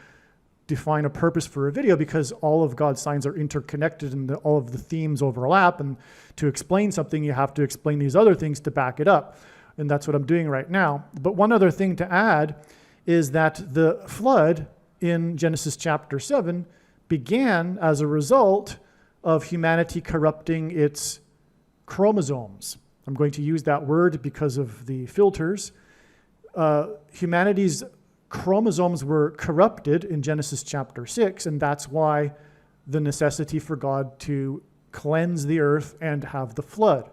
define a purpose for a video because all of God's signs are interconnected and all of the themes overlap. And to explain something, you have to explain these other things to back it up. And that's what I'm doing right now. But one other thing to add is that the flood in Genesis chapter 7 began as a result of humanity corrupting its chromosomes. I'm going to use that word because of the filters. Humanity's chromosomes were corrupted in Genesis chapter 6, and that's why the necessity for God to cleanse the earth and have the flood.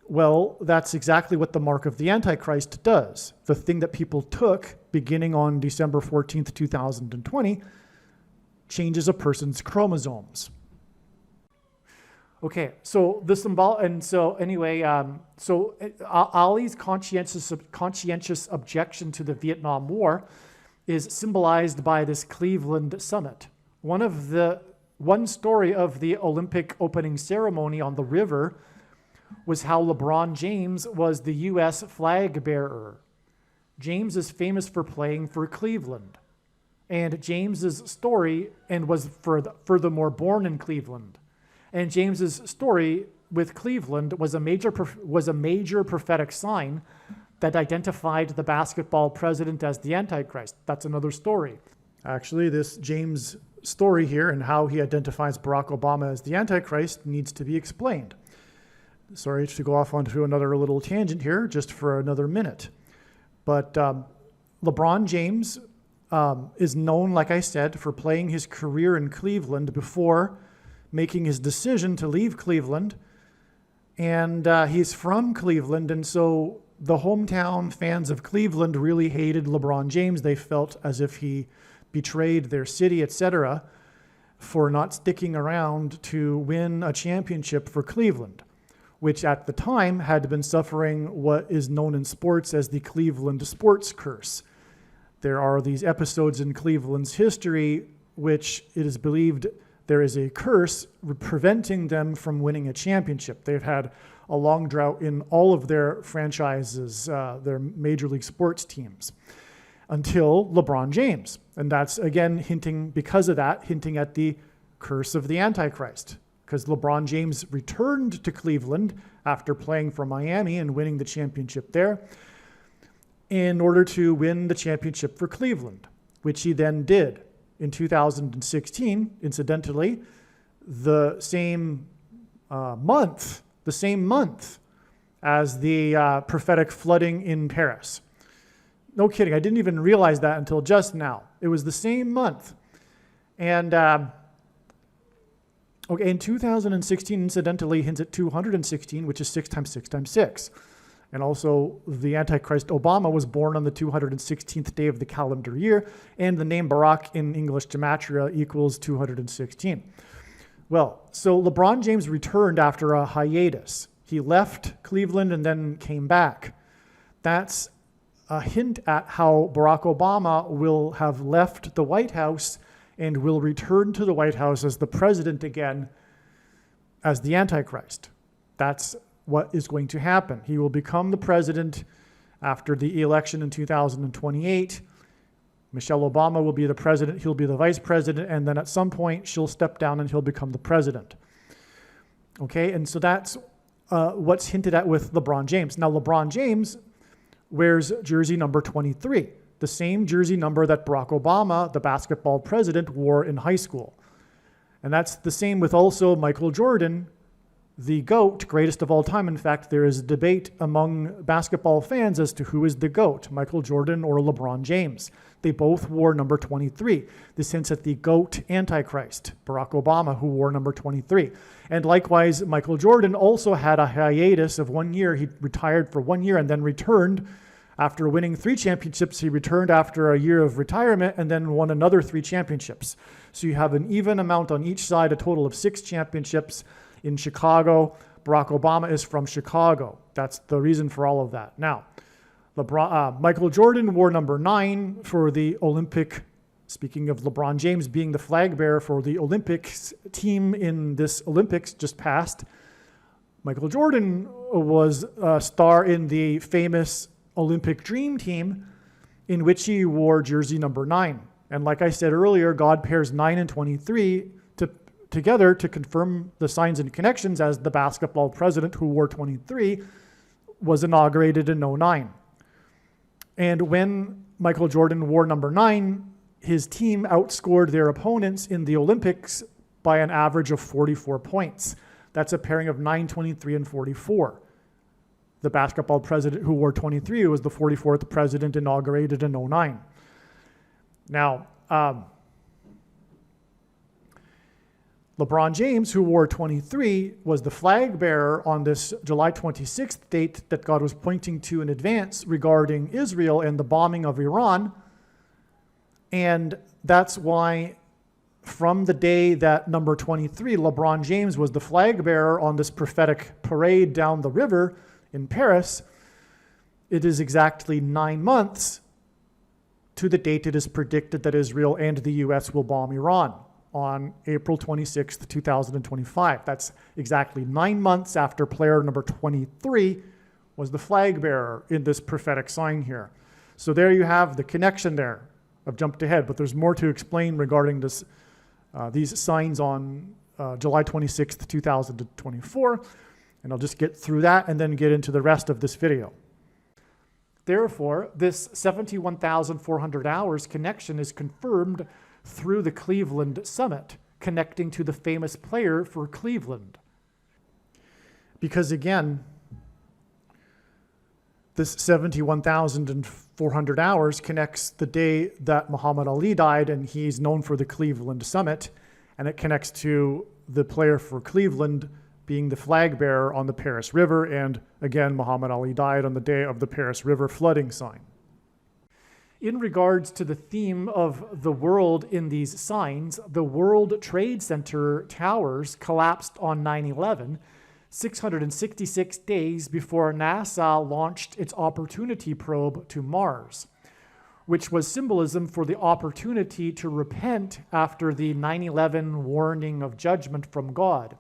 Well, that's exactly what the mark of the Antichrist does. The thing that people took beginning on December 14th, 2020 changes a person's chromosomes. Okay, so the symbol, and so anyway, Ali's conscientious objection to the Vietnam War is symbolized by this Cleveland summit. One story of the Olympic opening ceremony on the river was how LeBron James was the U.S. flag bearer. James is famous for playing for Cleveland, and James's story, and was furthermore born in Cleveland. And James's story with Cleveland was a major prophetic sign that identified the basketball president as the Antichrist. That's another story. Actually, this James story here and how he identifies Barack Obama as the Antichrist needs to be explained. Sorry to go off onto another little tangent here just for another minute. But LeBron James is known, like I said, for playing his career in Cleveland before making his decision to leave Cleveland. And he's from Cleveland, and so the hometown fans of Cleveland really hated LeBron James. They felt as if he betrayed their city, etc., for not sticking around to win a championship for Cleveland, which at the time had been suffering what is known in sports as the Cleveland sports curse. There are these episodes in Cleveland's history which it is believed there is a curse preventing them from winning a championship. They've had a long drought in all of their franchises, their major league sports teams, until LeBron James. And that's, again, hinting at the curse of the Antichrist, because LeBron James returned to Cleveland after playing for Miami and winning the championship there in order to win the championship for Cleveland, which he then did. In 2016, incidentally, the same month as the prophetic flooding in Paris. No kidding, I didn't even realize that until just now. It was the same month. And Okay, in 2016, incidentally, hints at 216, which is 6 times 6 times 6. And also, the Antichrist Obama was born on the 216th day of the calendar year, and the name Barack in English gematria equals 216. Well, so LeBron James returned after a hiatus. He left Cleveland and then came back. That's a hint at how Barack Obama will have left the White House and will return to the White House as the president again, as the Antichrist. That's what is going to happen. He will become the president after the election in 2028. Michelle Obama will be the president, he'll be the vice president, and then at some point she'll step down and he'll become the president. Okay, and so that's what's hinted at with LeBron James. Now, LeBron James wears jersey number 23, the same jersey number that Barack Obama, the basketball president, wore in high school. And that's the same with also Michael Jordan, the GOAT, greatest of all time. In fact, there is a debate among basketball fans as to who is the GOAT, Michael Jordan or LeBron James. They both wore number 23. This hints at the GOAT Antichrist, Barack Obama, who wore number 23. And likewise, Michael Jordan also had a hiatus of 1 year. He retired for 1 year and then returned. After winning 3 championships, he returned after a year of retirement and then won another 3 championships. So you have an even amount on each side, a total of 6 championships in Chicago. Barack Obama is from Chicago. That's the reason for all of that. Now, Michael Jordan wore number 9 for the Olympic, speaking of LeBron James being the flag bearer for the Olympics team in this Olympics just passed. Michael Jordan was a star in the famous Olympic Dream Team, in which he wore jersey number 9. And like I said earlier, God pairs 9 and 23 together to confirm the signs and connections, as the basketball president who wore 23 was inaugurated in 09. And when Michael Jordan wore number 9, his team outscored their opponents in the Olympics by an average of 44 points. That's a pairing of 9, 23, and 44. The basketball president who wore 23 was the 44th president inaugurated in 09. Now, LeBron James, who wore 23, was the flag bearer on this July 26th date that God was pointing to in advance regarding Israel and the bombing of Iran. And that's why from the day that number 23, LeBron James was the flag bearer on this prophetic parade down the river in Paris, it is exactly 9 months to the date it is predicted that Israel and the U.S. will bomb Iran on April 26th, 2025. That's exactly 9 months after player number 23 was the flag bearer in this prophetic sign here. So there you have the connection there. I've jumped ahead, but there's more to explain regarding this, these signs on July 26th, 2024. And I'll just get through that and then get into the rest of this video. Therefore, this 71,400 hours connection is confirmed through the Cleveland Summit, connecting to the famous player for Cleveland. Because again, this 71,400 hours connects the day that Muhammad Ali died, and he's known for the Cleveland Summit, and it connects to the player for Cleveland being the flag bearer on the Paris River, and again, Muhammad Ali died on the day of the Paris River flooding sign. In regards to the theme of the world in these signs, the World Trade Center towers collapsed on 9/11, 666 days before NASA launched its Opportunity probe to Mars, which was symbolism for the opportunity to repent after the 9/11 warning of judgment from God.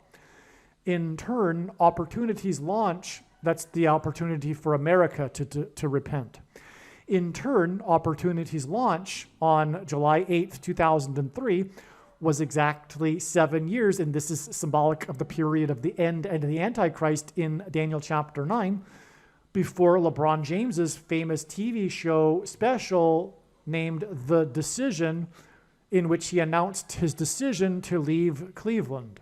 In turn, Opportunity's launch, that's the opportunity for America to repent. In turn, Opportunity's launch on July 8th, 2003 was exactly 7 years, and this is symbolic of the period of the end and the Antichrist in Daniel chapter 9, before LeBron James's famous TV show special named The Decision, in which he announced his decision to leave Cleveland.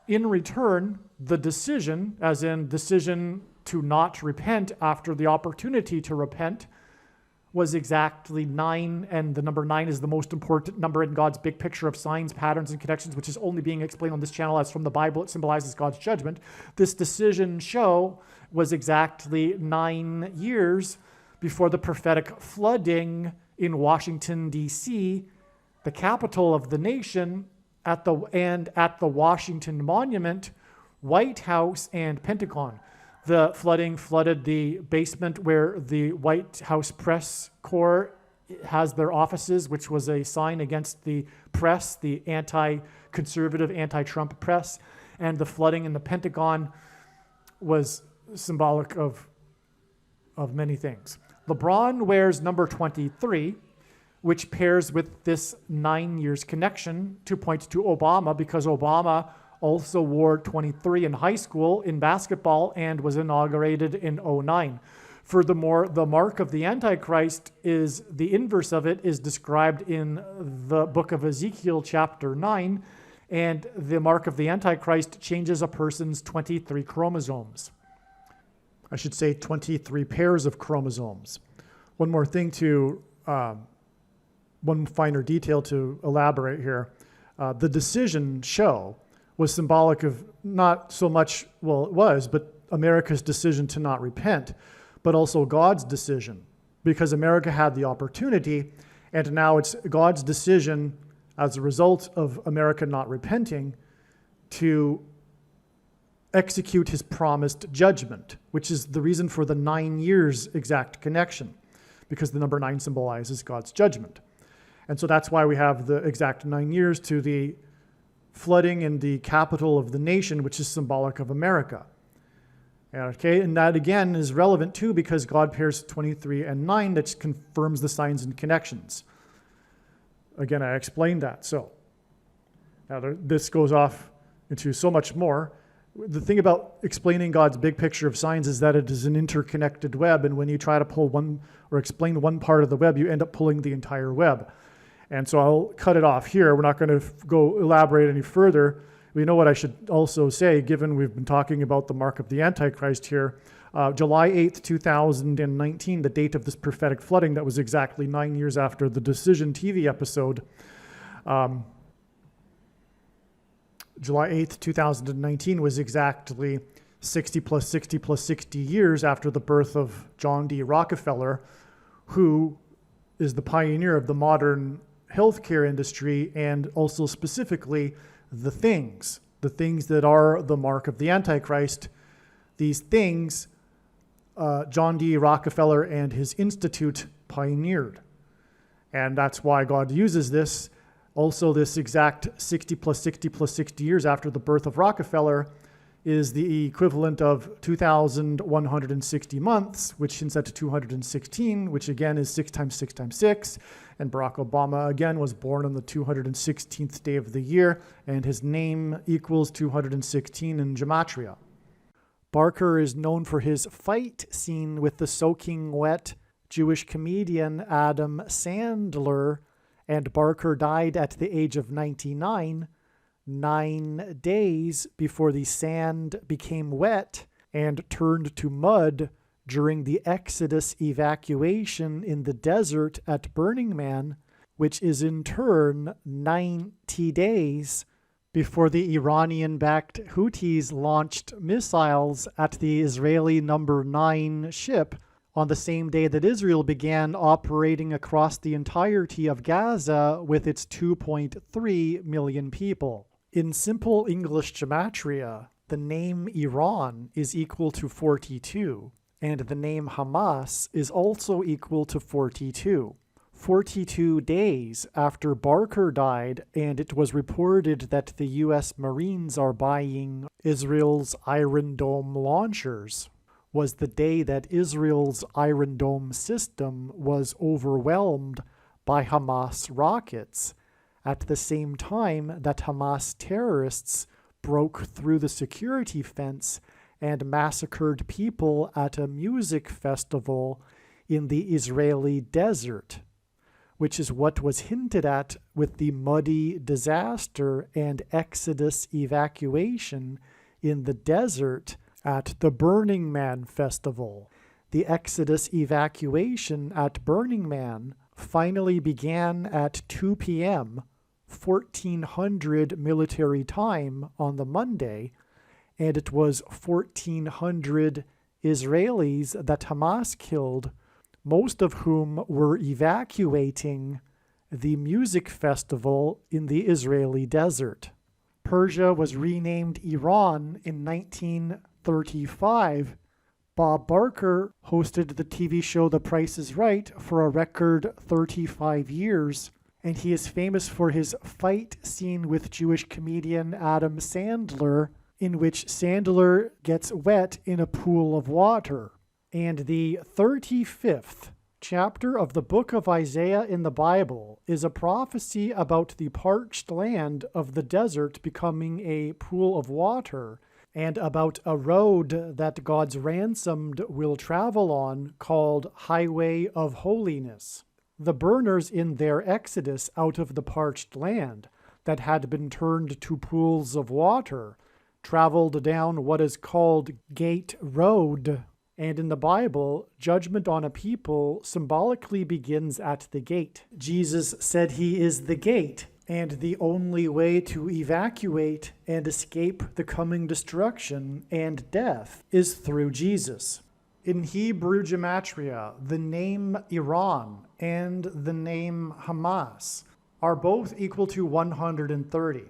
In return, the decision, as in decision to not repent after the opportunity to repent, was exactly 9, and the number 9 is the most important number in God's big picture of signs, patterns, and connections, which is only being explained on this channel as from the Bible. It symbolizes God's judgment. This decision show was exactly 9 years before the prophetic flooding in Washington, D.C., the capital of the nation, at the Washington Monument, White House, and Pentagon. The flooding flooded the basement where the White House press corps has their offices, which was a sign against the press, the anti-conservative, anti-Trump press. And the flooding in the Pentagon was symbolic of many things. LeBron wears number 23, which pairs with this 9 years connection to point to Obama, because Obama also wore 23 in high school in basketball and was inaugurated in 2009. Furthermore, the mark of the Antichrist is the inverse of it, is described in the book of Ezekiel chapter 9, and the mark of the Antichrist changes a person's 23 chromosomes. I should say 23 pairs of chromosomes. One more thing one finer detail to elaborate here. The decision show was symbolic of not so much, well, it was, but America's decision to not repent, but also God's decision, because America had the opportunity, and now it's God's decision as a result of America not repenting to execute his promised judgment, which is the reason for the 9 years exact connection, because the number 9 symbolizes God's judgment. And so that's why we have the exact 9 years to the flooding in the capital of the nation, which is symbolic of America. Okay, and that again is relevant too, because God pairs 23 and 9, that confirms the signs and connections. Again, I explained that. So now this goes off into so much more. The thing about explaining God's big picture of signs is that it is an interconnected web, and when you try to pull one or explain one part of the web, you end up pulling the entire web. And so I'll cut it off here. We're not going to go elaborate any further. We know what I should also say, given we've been talking about the mark of the Antichrist here. July 8th, 2019, the date of this prophetic flooding, that was exactly 9 years after the Decision TV episode. July 8th, 2019 was exactly 60 plus 60 plus 60 years after the birth of John D. Rockefeller, who is the pioneer of the modern healthcare industry, and also specifically the things that are the mark of the Antichrist. These things, John D. Rockefeller and his institute pioneered. And that's why God uses this. Also, this exact 60 plus 60 plus 60 years after the birth of Rockefeller is the equivalent of 2,160 months, which hints at 216, which again is 6 times 6 times 6. And Barack Obama, again, was born on the 216th day of the year, and his name equals 216 in gematria. Barker is known for his fight scene with the soaking wet Jewish comedian Adam Sandler, and Barker died at the age of 99, 9 days before the sand became wet and turned to mud during the Exodus evacuation in the desert at Burning Man, which is in turn 90 days before the Iranian-backed Houthis launched missiles at the Israeli number 9 ship on the same day that Israel began operating across the entirety of Gaza with its 2.3 million people. In simple English gematria, the name Iran is equal to 42, and the name Hamas is also equal to 42. 42 days after Barker died, and it was reported that the U.S. Marines are buying Israel's Iron Dome launchers, was the day that Israel's Iron Dome system was overwhelmed by Hamas rockets, at the same time that Hamas terrorists broke through the security fence and massacred people at a music festival in the Israeli desert, which is what was hinted at with the muddy disaster and Exodus evacuation in the desert at the Burning Man festival. The Exodus evacuation at Burning Man finally began at 2 p.m., 1400 military time on the Monday, and it was 1400 Israelis that Hamas killed, most of whom were evacuating the music festival in the Israeli desert. Persia was renamed Iran in 1935. Bob Barker hosted the TV show The Price is Right for a record 35 years, and he is famous for his fight scene with Jewish comedian Adam Sandler, in which Sandler gets wet in a pool of water. And the 35th chapter of the book of Isaiah in the Bible is a prophecy about the parched land of the desert becoming a pool of water, and about a road that God's ransomed will travel on called Highway of Holiness. The burners in their exodus out of the parched land that had been turned to pools of water traveled down what is called Gate Road. And in the Bible, judgment on a people symbolically begins at the gate. Jesus said he is the gate, and the only way to evacuate and escape the coming destruction and death is through Jesus. In Hebrew gematria, the name Iran and the name Hamas are both equal to 130.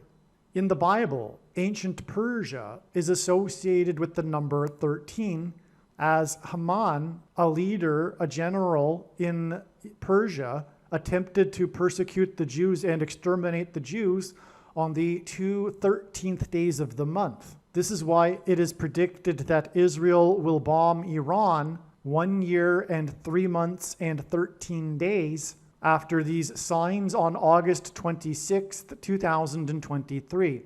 In the Bible, ancient Persia is associated with the number 13, as Haman, a leader, a general in Persia, attempted to persecute the Jews and exterminate the Jews on the 2 13th days of the month. This is why it is predicted that Israel will bomb Iran 1 year and 3 months and 13 days after these signs on August 26th, 2023.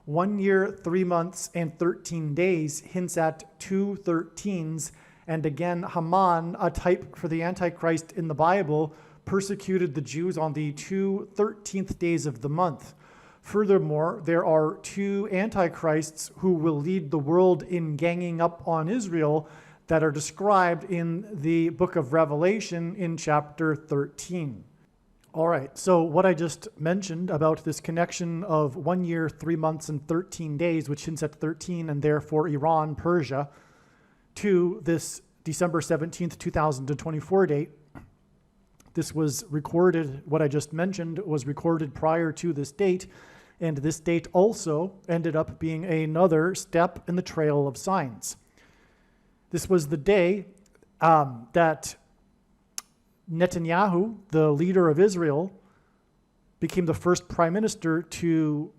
1 year, 3 months, and 13 days hints at 2 13s. And again, Haman, a type for the Antichrist in the Bible, persecuted the Jews on the 2 13th days of the month. Furthermore, there are 2 antichrists who will lead the world in ganging up on Israel that are described in the book of Revelation in chapter 13. All right, so what I just mentioned about this connection of 1 year, 3 months, and 13 days, which hints at 13 and therefore Iran, Persia, to this December 17th, 2024 date. This was recorded, what I just mentioned was recorded prior to this date, and this date also ended up being another step in the trail of signs. This was the day that Netanyahu, the leader of Israel, became the first prime minister to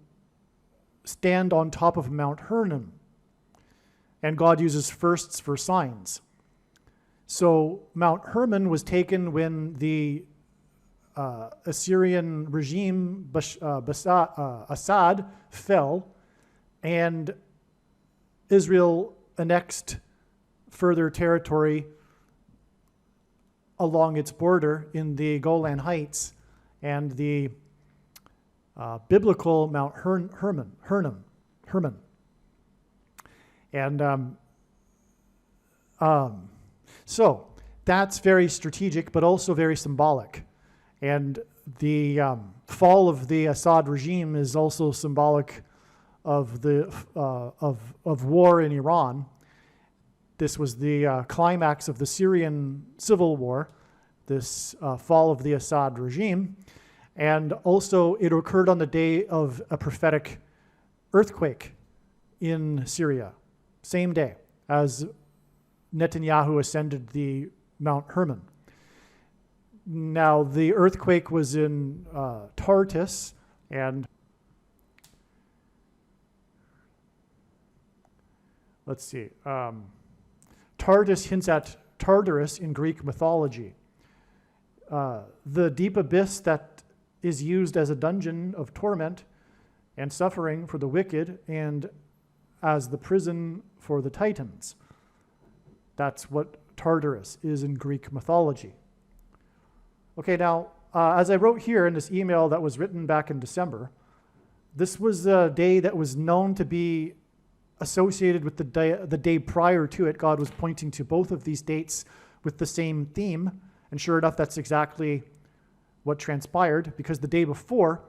stand on top of Mount Hermon. And God uses firsts for signs. So Mount Hermon was taken when the Assyrian regime, Assad, fell, and Israel annexed further territory along its border in the Golan Heights and the biblical Mount Hermon. And so that's very strategic, but also very symbolic. And the fall of the Assad regime is also symbolic of the of war in Iran. This was the climax of the Syrian civil war, this fall of the Assad regime. And also it occurred on the day of a prophetic earthquake in Syria, same day as Netanyahu ascended the Mount Hermon. Now, the earthquake was in Tartus, and let's see. Tartus hints at Tartarus in Greek mythology. The deep abyss that is used as a dungeon of torment and suffering for the wicked and as the prison for the Titans. That's what Tartarus is in Greek mythology. Okay, now, as I wrote here in this email that was written back in December, this was a day that was known to be associated with the day prior to it. God was pointing to both of these dates with the same theme. And sure enough, that's exactly what transpired, because the day before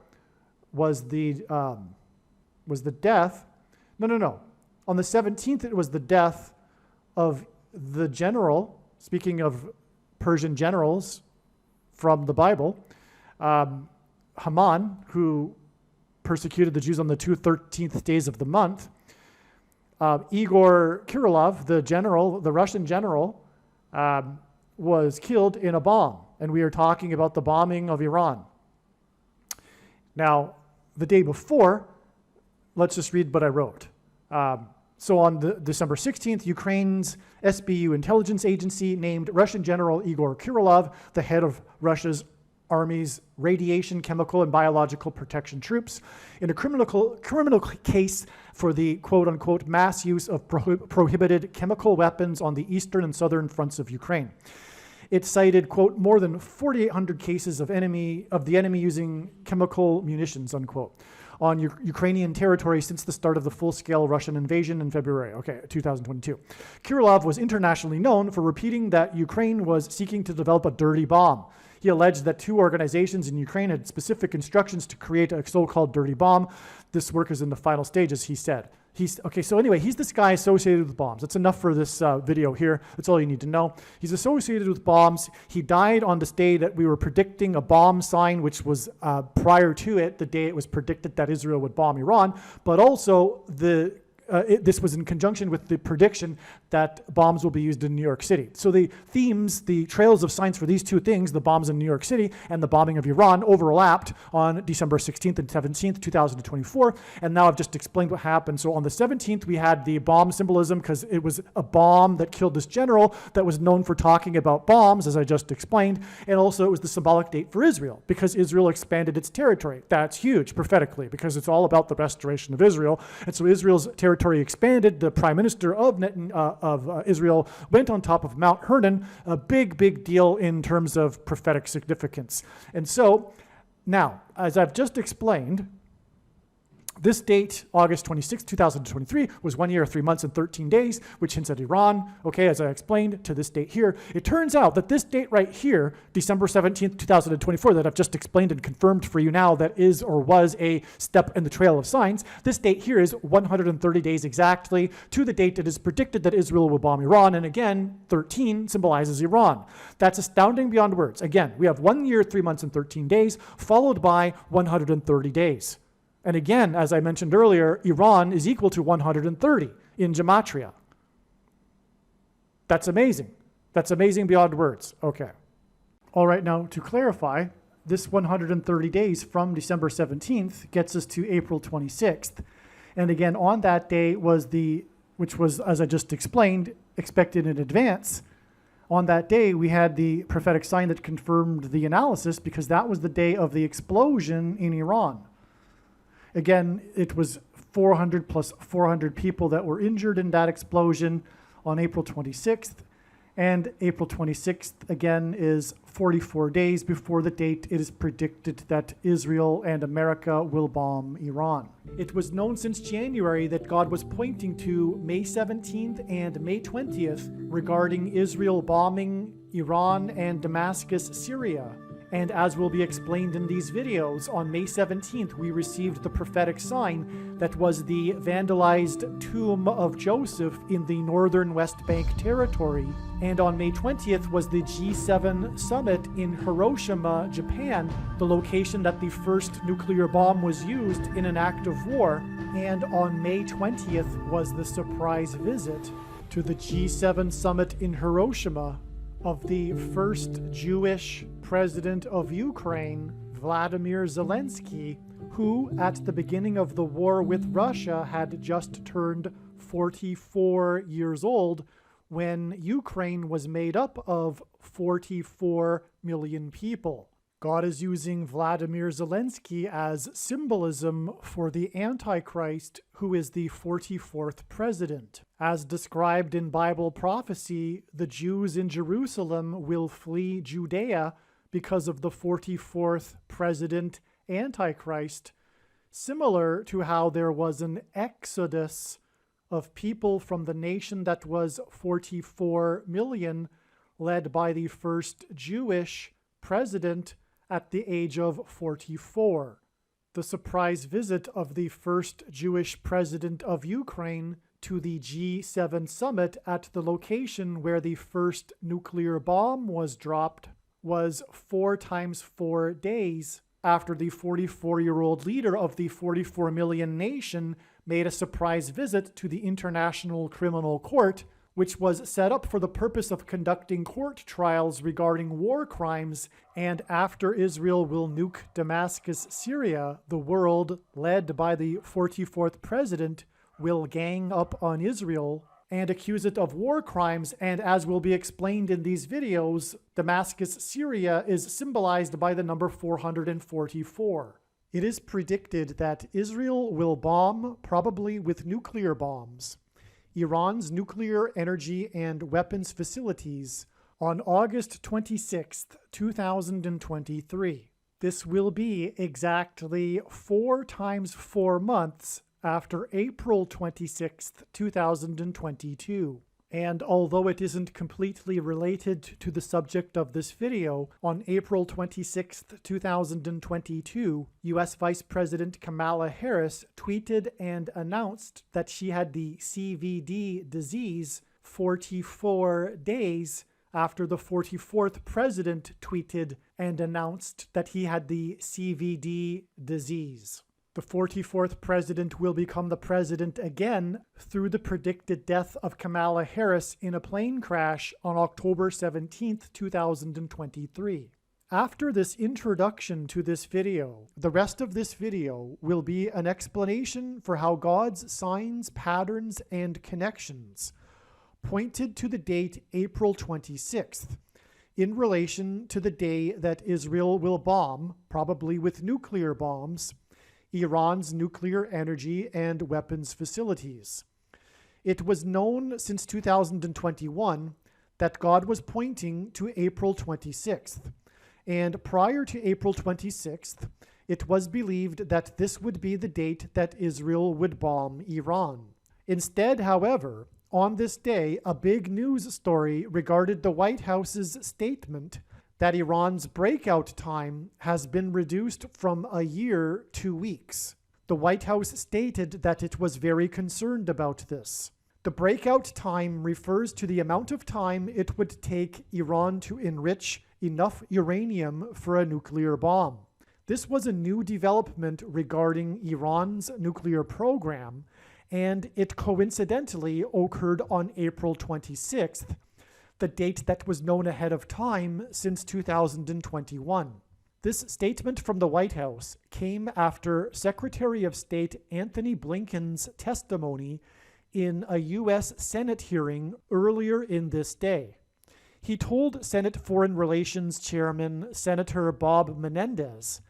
was the death. No. On the 17th, it was the death of the general, speaking of Persian generals from the Bible, Haman, who persecuted the Jews on the 13th days of the month. Igor Kirillov, the Russian general, was killed in a bomb. And we are talking about the bombing of Iran. Now, the day before, let's just read what I wrote. So on December 16th, Ukraine's SBU intelligence agency named Russian General Igor Kirillov the head of Russia's Army's radiation, chemical, and biological protection troops in a criminal case for the quote-unquote mass use of prohibited chemical weapons on the eastern and southern fronts of Ukraine. It cited, quote, more than 4,800 cases of the enemy using chemical munitions, unquote, on Ukrainian territory since the start of the full-scale Russian invasion in February, 2022. Kirillov was internationally known for repeating that Ukraine was seeking to develop a dirty bomb. He alleged that two organizations in Ukraine had specific instructions to create a so-called dirty bomb. This work is in the final stages, he said. He's this guy associated with bombs. That's enough for this video here. That's all you need to know. He's associated with bombs. He died on this day that we were predicting a bomb sign, which was prior to it, the day it was predicted that Israel would bomb Iran, but also this was in conjunction with the prediction that bombs will be used in New York City. So the themes, the trails of signs for these two things, the bombs in New York City and the bombing of Iran, overlapped on December 16th and 17th, 2024. And now I've just explained what happened. So on the 17th, we had the bomb symbolism because it was a bomb that killed this general that was known for talking about bombs, as I just explained. And also it was the symbolic date for Israel because Israel expanded its territory. That's huge prophetically because it's all about the restoration of Israel. And so Israel's territory expanded. The prime minister of Israel went on top of Mount Hermon, a big deal in terms of prophetic significance. And so now, as I've just explained, this date, August 26, 2023, was 1 year, 3 months, and 13 days, which hints at Iran, as I explained, to this date here. It turns out that this date right here, December 17th, 2024, that I've just explained and confirmed for you now that is or was a step in the trail of signs, this date here is 130 days exactly to the date it is predicted that Israel will bomb Iran, and again, 13 symbolizes Iran. That's astounding beyond words. Again, we have 1 year, 3 months, and 13 days, followed by 130 days. And again, as I mentioned earlier, Iran is equal to 130 in gematria. That's amazing. That's amazing beyond words. Okay. All right, now to clarify, this 130 days from December 17th gets us to April 26th. And again, on that day which was, as I just explained, expected in advance. On that day, we had the prophetic sign that confirmed the analysis because that was the day of the explosion in Iran. Again, it was 400 plus 400 people that were injured in that explosion on April 26th. And April 26th, again, is 44 days before the date it is predicted that Israel and America will bomb Iran. It was known since January that God was pointing to May 17th and May 20th regarding Israel bombing Iran and Damascus, Syria. And as will be explained in these videos, on May 17th, we received the prophetic sign that was the vandalized tomb of Joseph in the northern West Bank territory. And on May 20th was the G7 summit in Hiroshima, Japan, the location that the first nuclear bomb was used in an act of war. And on May 20th was the surprise visit to the G7 summit in Hiroshima of the first Jewish president of Ukraine, Vladimir Zelensky, who at the beginning of the war with Russia had just turned 44 years old when Ukraine was made up of 44 million people. God is using Vladimir Zelensky as symbolism for the Antichrist, who is the 44th president. As described in Bible prophecy, the Jews in Jerusalem will flee Judea because of the 44th president Antichrist, similar to how there was an exodus of people from the nation that was 44 million, led by the first Jewish president at the age of 44. The surprise visit of the first Jewish president of Ukraine to the G7 summit at the location where the first nuclear bomb was dropped was 4 times 4 days after the 44-year-old leader of the 44 million nation made a surprise visit to the International Criminal Court, which was set up for the purpose of conducting court trials regarding war crimes. And after Israel will nuke Damascus, Syria, the world, led by the 44th president, will gang up on Israel and accuse it of war crimes. And as will be explained in these videos, Damascus, Syria is symbolized by the number 444. It is predicted that Israel will bomb, probably with nuclear bombs, Iran's nuclear energy and weapons facilities on August 26, 2023. This will be exactly 4 times 4 months after April 26, 2022. And although it isn't completely related to the subject of this video, on April 26, 2022, U.S. Vice President Kamala Harris tweeted and announced that she had the CVD disease 44 days after the 44th president tweeted and announced that he had the CVD disease. The 44th president will become the president again through the predicted death of Kamala Harris in a plane crash on October 17, 2023. After this introduction to this video, the rest of this video will be an explanation for how God's signs, patterns, and connections pointed to the date April 26th in relation to the day that Israel will bomb, probably with nuclear bombs, Iran's nuclear energy and weapons facilities. It was known since 2021 that God was pointing to April 26th, and prior to April 26th, it was believed that this would be the date that Israel would bomb Iran. Instead, however, on this day, a big news story regarded the White House's statement that Iran's breakout time has been reduced from a year to weeks. The White House stated that it was very concerned about this. The breakout time refers to the amount of time it would take Iran to enrich enough uranium for a nuclear bomb. This was a new development regarding Iran's nuclear program, and it coincidentally occurred on April 26th, the date that was known ahead of time since 2021. This statement from the White House came after Secretary of State Antony Blinken's testimony in a U.S. Senate hearing earlier in this day. He told Senate Foreign Relations Chairman Senator Bob Menendez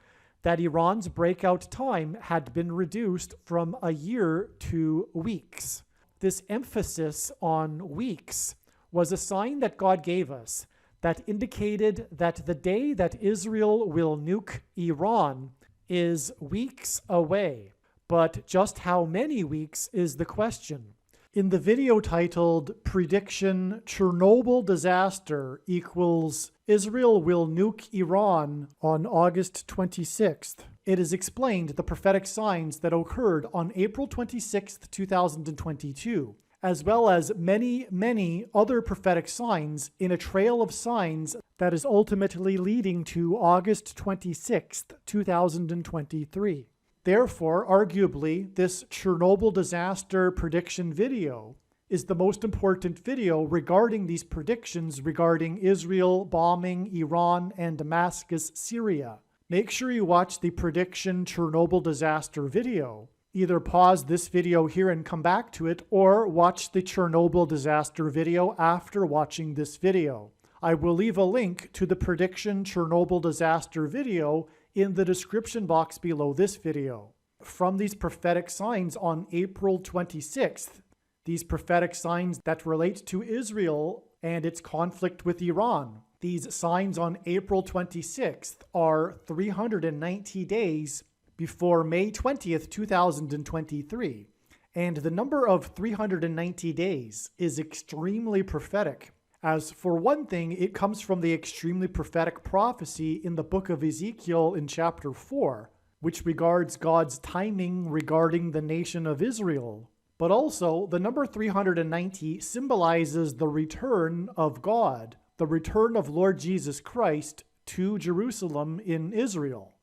that Iran's breakout time had been reduced from a year to weeks. This emphasis on weeks was a sign that God gave us that indicated that the day that Israel will nuke Iran is weeks away. But just how many weeks is the question. In the video titled Prediction Chernobyl Disaster equals Israel will nuke Iran on August 26th, it is explained the prophetic signs that occurred on April 26th, 2022, as well as many, many other prophetic signs in a trail of signs that is ultimately leading to August 26th, 2023. Therefore, arguably, this Chernobyl disaster prediction video is the most important video regarding these predictions regarding Israel bombing Iran and Damascus, Syria. Make sure you watch the prediction Chernobyl disaster video. Either pause this video here and come back to it, or watch the Chernobyl disaster video after watching this video. I will leave a link to the prediction Chernobyl disaster video in the description box below this video. From these prophetic signs on April 26th, these prophetic signs that relate to Israel and its conflict with Iran, these signs on April 26th are 390 days before May 20th, 2023. And the number of 390 days is extremely prophetic. As for one thing, it comes from the extremely prophetic prophecy in the book of Ezekiel in chapter 4, which regards God's timing regarding the nation of Israel. But also, the number 390 symbolizes the return of God, the return of Lord Jesus Christ to Jerusalem in Israel.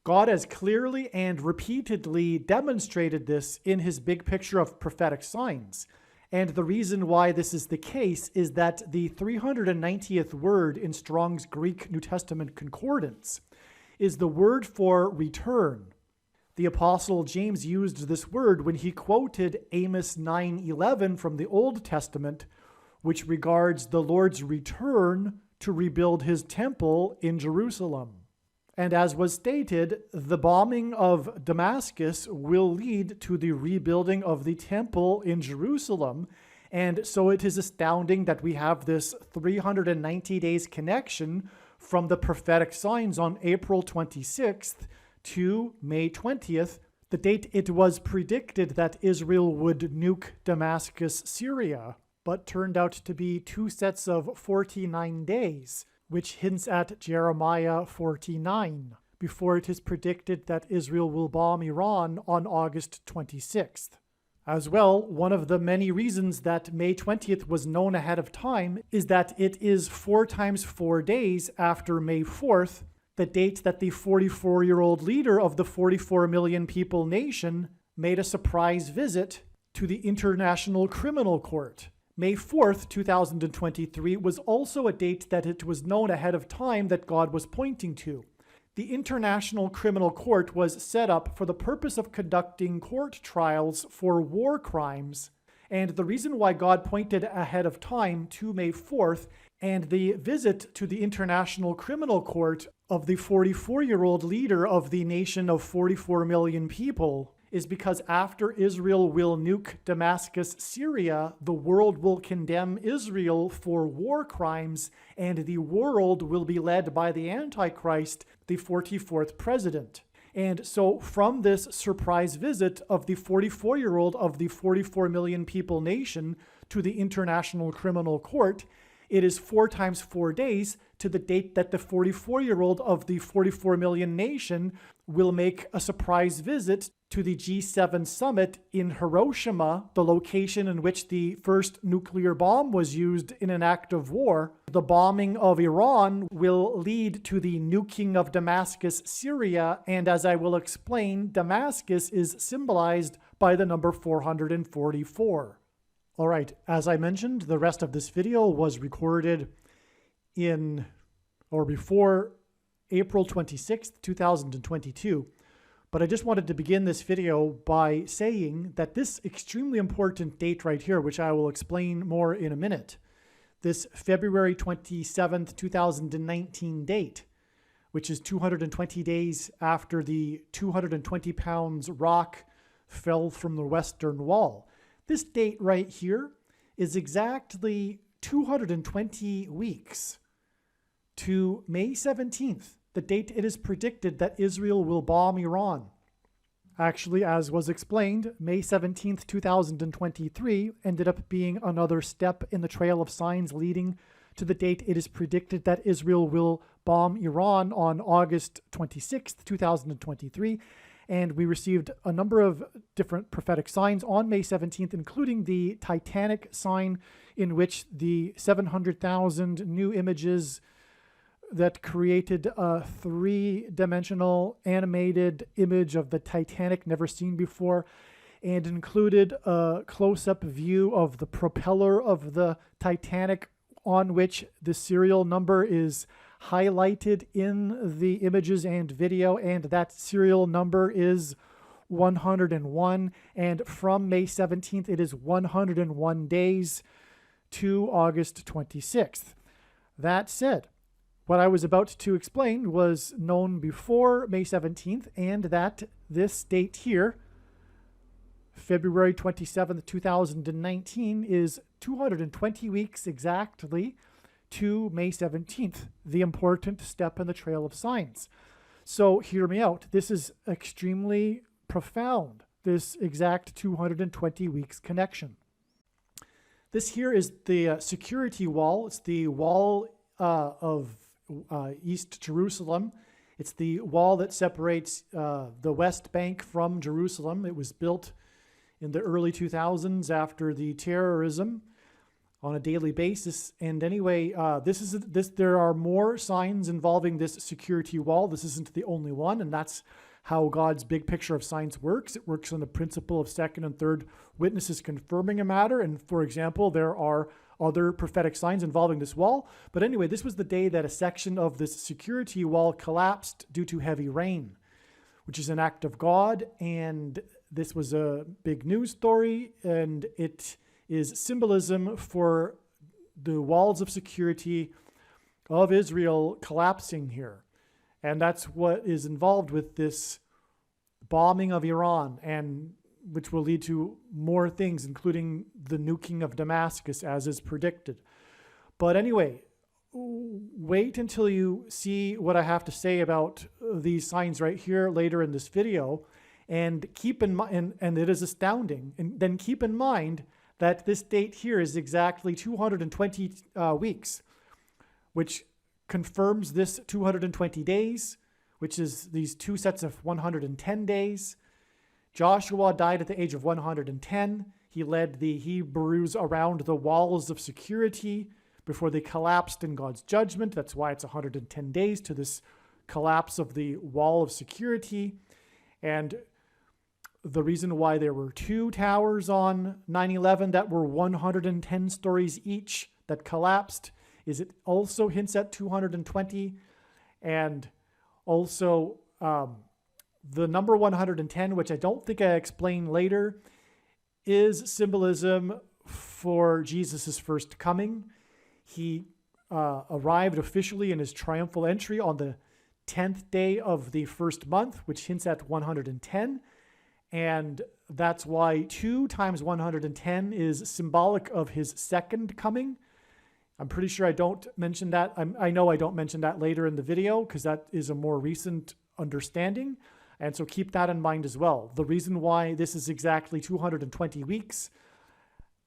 God has clearly and repeatedly demonstrated this in his big picture of prophetic signs. And the reason why this is the case is that the 390th word in Strong's Greek New Testament Concordance is the word for return. The Apostle James used this word when he quoted Amos 9:11 from the Old Testament, which regards the Lord's return to rebuild his temple in Jerusalem. And as was stated, the bombing of Damascus will lead to the rebuilding of the temple in Jerusalem. And so it is astounding that we have this 390 days connection from the prophetic signs on April 26th to May 20th, the date it was predicted that Israel would nuke Damascus, Syria, but turned out to be 2 sets of 49 days, which hints at Jeremiah 49, before it is predicted that Israel will bomb Iran on August 26th. As well, one of the many reasons that May 20th was known ahead of time is that it is 4 times 4 days after May 4th, the date that the 44-year-old leader of the 44 million people nation made a surprise visit to the International Criminal Court. May 4th, 2023 was also a date that it was known ahead of time that God was pointing to. The International Criminal Court was set up for the purpose of conducting court trials for war crimes. And the reason why God pointed ahead of time to May 4th and the visit to the International Criminal Court of the 44-year-old leader of the nation of 44 million people is because after Israel will nuke Damascus, Syria, the world will condemn Israel for war crimes, and the world will be led by the Antichrist, the 44th president. And so from this surprise visit of the 44-year-old of the 44 million people nation to the International Criminal Court, it is 4 times 4 days to the date that the 44-year-old of the 44 million nation will make a surprise visit to the G7 summit in Hiroshima, the location in which the first nuclear bomb was used in an act of war. The bombing of Iran will lead to the nuking of Damascus, Syria, and as I will explain, Damascus is symbolized by the number 444. All right, as I mentioned, the rest of this video was recorded in or before April 26th, 2022. But I just wanted to begin this video by saying that this extremely important date right here, which I will explain more in a minute, this February 27th, 2019 date, which is 220 days after the 220 pounds rock fell from the Western Wall. This date right here is exactly 220 weeks to May 17th, the date it is predicted that Israel will bomb Iran. Actually, as was explained, May 17th, 2023 ended up being another step in the trail of signs leading to the date it is predicted that Israel will bomb Iran on August 26th, 2023. And we received a number of different prophetic signs on May 17th, including the Titanic sign, in which the 700,000 new images that created a 3-dimensional animated image of the Titanic never seen before, and included a close-up view of the propeller of the Titanic, on which the serial number is highlighted in the images and video, and that serial number is 101. And from May 17th, it is 101 days to August 26th. That said, what I was about to explain was known before May 17th, and that this date here, February 27th, 2019, is 220 weeks exactly to May 17th, the important step in the trail of signs. So hear me out. This is extremely profound. this exact 220 weeks connection. This here is the security wall. It's the wall of East Jerusalem. It's the wall that separates the West Bank from Jerusalem. It was built in the early 2000s after the terrorism on a daily basis. And anyway, there are more signs involving this security wall. This isn't the only one, and that's how God's big picture of signs works. It works on the principle of second and third witnesses confirming a matter. And for example, there are other prophetic signs involving this wall. But anyway, this was the day that a section of this security wall collapsed due to heavy rain, which is an act of God. And this was a big news story, and it is symbolism for the walls of security of Israel collapsing here. And that's what is involved with this bombing of Iran, and which will lead to more things, including the nuking of Damascus, as is predicted. But anyway, wait until you see what I have to say about these signs right here later in this video, and keep in mind, and it is astounding, and then keep in mind that this date here is exactly 220 weeks, which confirms this 220 days, which is these two sets of 110 days. Joshua died at the age of 110. He led the Hebrews around the walls of security before they collapsed in God's judgment. That's why it's 110 days to this collapse of the wall of security. And the reason why there were two towers on 9/11 that were 110 stories each that collapsed is it also hints at 220. And also the number 110, which I don't think I explain later, is symbolism for Jesus's first coming. He arrived officially in his triumphal entry on the 10th day of the first month, which hints at 110. And that's why 2 times 110 is symbolic of his second coming. I'm pretty sure I don't mention that. I know I don't mention that later in the video because that is a more recent understanding. And so keep that in mind as well. The reason why this is exactly 220 weeks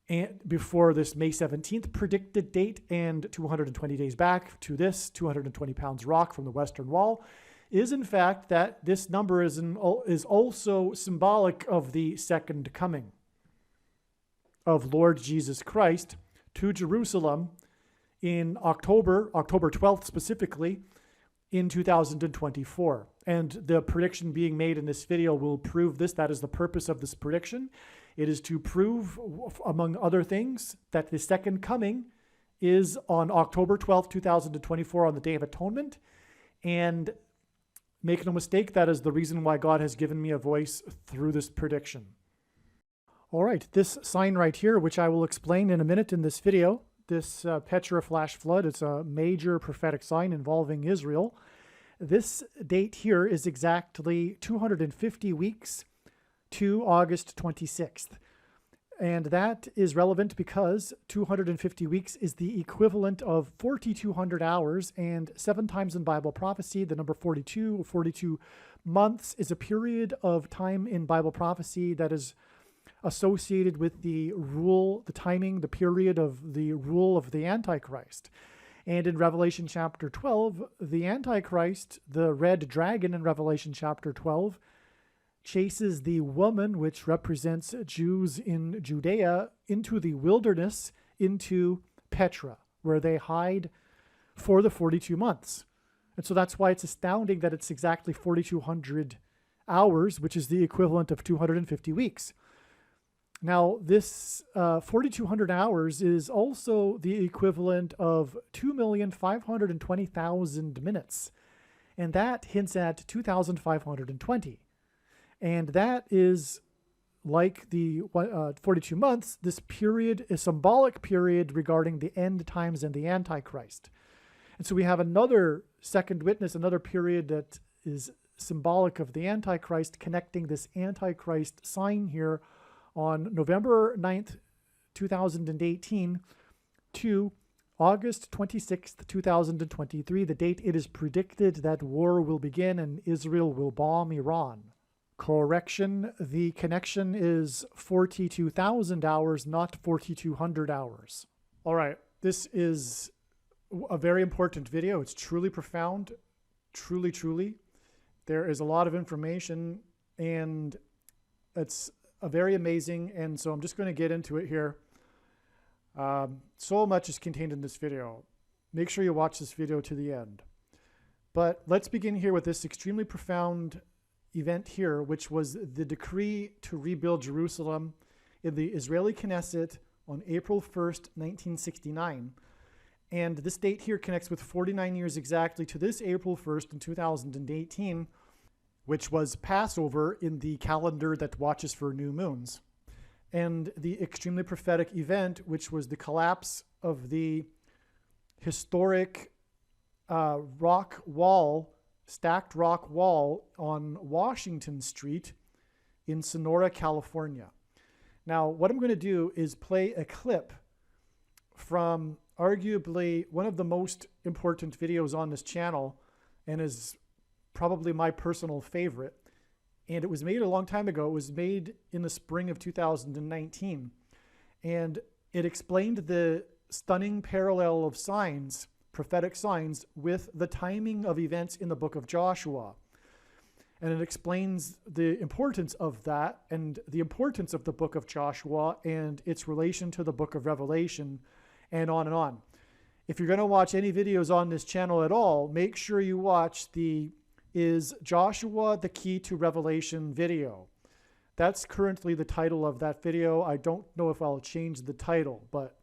and before this May 17th predicted date and 220 days back to this 220 pounds rock from the Western Wall is in fact that this number is also symbolic of the second coming of Lord Jesus Christ to Jerusalem in October 12th specifically, in 2024. And the prediction being made in this video will prove this. That is the purpose of this prediction. It is to prove, among other things, that the second coming is on October 12th, 2024, on the Day of Atonement. And make no mistake, that is the reason why God has given me a voice through this prediction. All right, this sign right here, which I will explain in a minute in this video, this Petra flash flood, it's a major prophetic sign involving Israel. This date here is exactly 250 weeks to August 26th. And that is relevant because 250 weeks is the equivalent of 4,200 hours, and 7 times in Bible prophecy, the number 42, or 42 months, is a period of time in Bible prophecy that is associated with the rule, the timing, the period of the rule of the Antichrist. And in Revelation chapter 12, the Antichrist, the red dragon in Revelation chapter 12, chases the woman, which represents Jews in Judea, into the wilderness, into Petra, where they hide for the 42 months. And so that's why it's astounding that it's exactly 4,200 hours, which is the equivalent of 250 weeks. Now, this 4,200 hours is also the equivalent of 2,520,000 minutes. And that hints at 2,520. And that is like the 42 months, this period, a symbolic period regarding the end times and the Antichrist. And so we have another second witness, another period that is symbolic of the Antichrist, connecting this Antichrist sign here on November 9th, 2018 to August 26th, 2023, the date it is predicted that war will begin and Israel will bomb Iran. Correction, the connection is 42,000 hours, not 4,200 hours. All right, this is a very important video. It's truly profound, truly. There is a lot of information and it's very amazing. And so I'm just going to get into it here. So much is contained in this video. Make sure you watch this video to the end. But let's begin here with this extremely profound event here, which was the decree to rebuild Jerusalem in the Israeli Knesset on April 1st, 1969. And this date here connects with 49 years exactly to this April 1st in 2018, which was Passover in the calendar that watches for new moons. And the extremely prophetic event, which was the collapse of the historic rock wall, stacked rock wall on Washington Street in Sonora, California. Now, what I'm going to do is play a clip from arguably one of the most important videos on this channel and is probably my personal favorite. And it was made a long time ago. It was made in the spring of 2019. And it explained the stunning parallel of signs, prophetic signs, with the timing of events in the book of Joshua. And it explains the importance of that and the importance of the book of Joshua and its relation to the book of Revelation, and on and on. If you're going to watch any videos on this channel at all, make sure you watch the Is Joshua the Key to Revelation video. That's currently the title of that video. I don't know if I'll change the title, but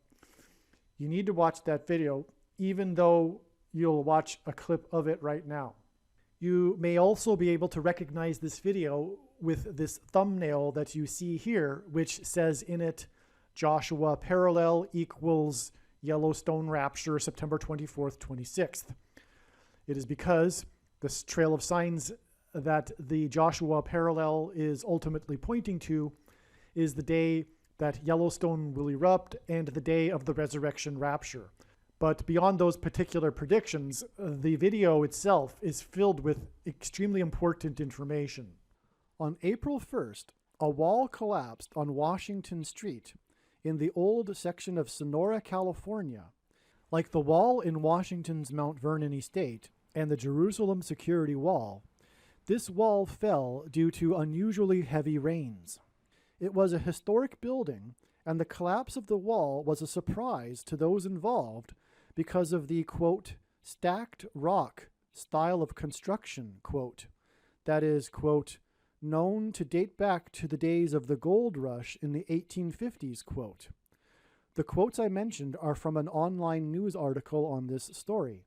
you need to watch that video, even though you'll watch a clip of it right now. You may also be able to recognize this video with this thumbnail that you see here, which says in it, Joshua parallel equals Yellowstone rapture, September 24th, 26th. It is because this trail of signs that the Joshua parallel is ultimately pointing to is the day that Yellowstone will erupt and the day of the resurrection rapture. But beyond those particular predictions, the video itself is filled with extremely important information. On April 1st, a wall collapsed on Washington Street in the old section of Sonora, California. Like the wall in Washington's Mount Vernon estate and the Jerusalem Security Wall, this wall fell due to unusually heavy rains. It was a historic building, and the collapse of the wall was a surprise to those involved because of the, quote, stacked rock style of construction, quote, that is, quote, known to date back to the days of the gold rush in the 1850s, quote. The quotes I mentioned are from an online news article on this story.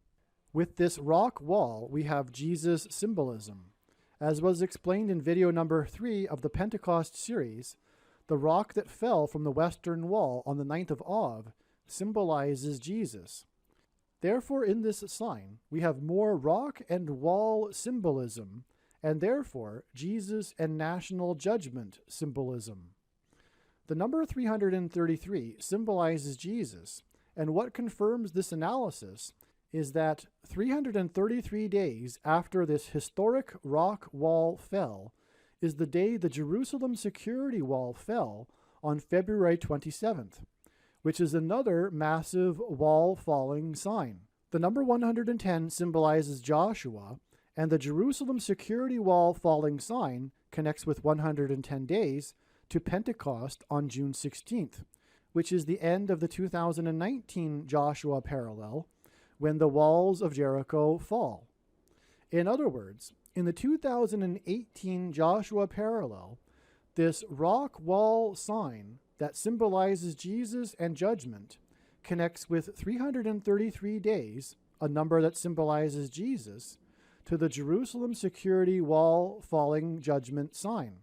With this rock wall, we have Jesus symbolism. As was explained in video number 3 of the Pentecost series, the rock that fell from the western wall on the 9th of Av symbolizes Jesus. Therefore, in this sign, we have more rock and wall symbolism, and therefore Jesus and national judgment symbolism. The number 333 symbolizes Jesus, and what confirms this analysis is that 333 days after this historic rock wall fell is the day the Jerusalem Security Wall fell on February 27th, which is another massive wall falling sign. The number 110 symbolizes Joshua, and the Jerusalem Security Wall falling sign connects with 110 days to Pentecost on June 16th, which is the end of the 2019 Joshua parallel, when the walls of Jericho fall. In other words, in the 2018 Joshua parallel, this rock wall sign that symbolizes Jesus and judgment connects with 333 days, a number that symbolizes Jesus, to the Jerusalem Security Wall falling judgment sign.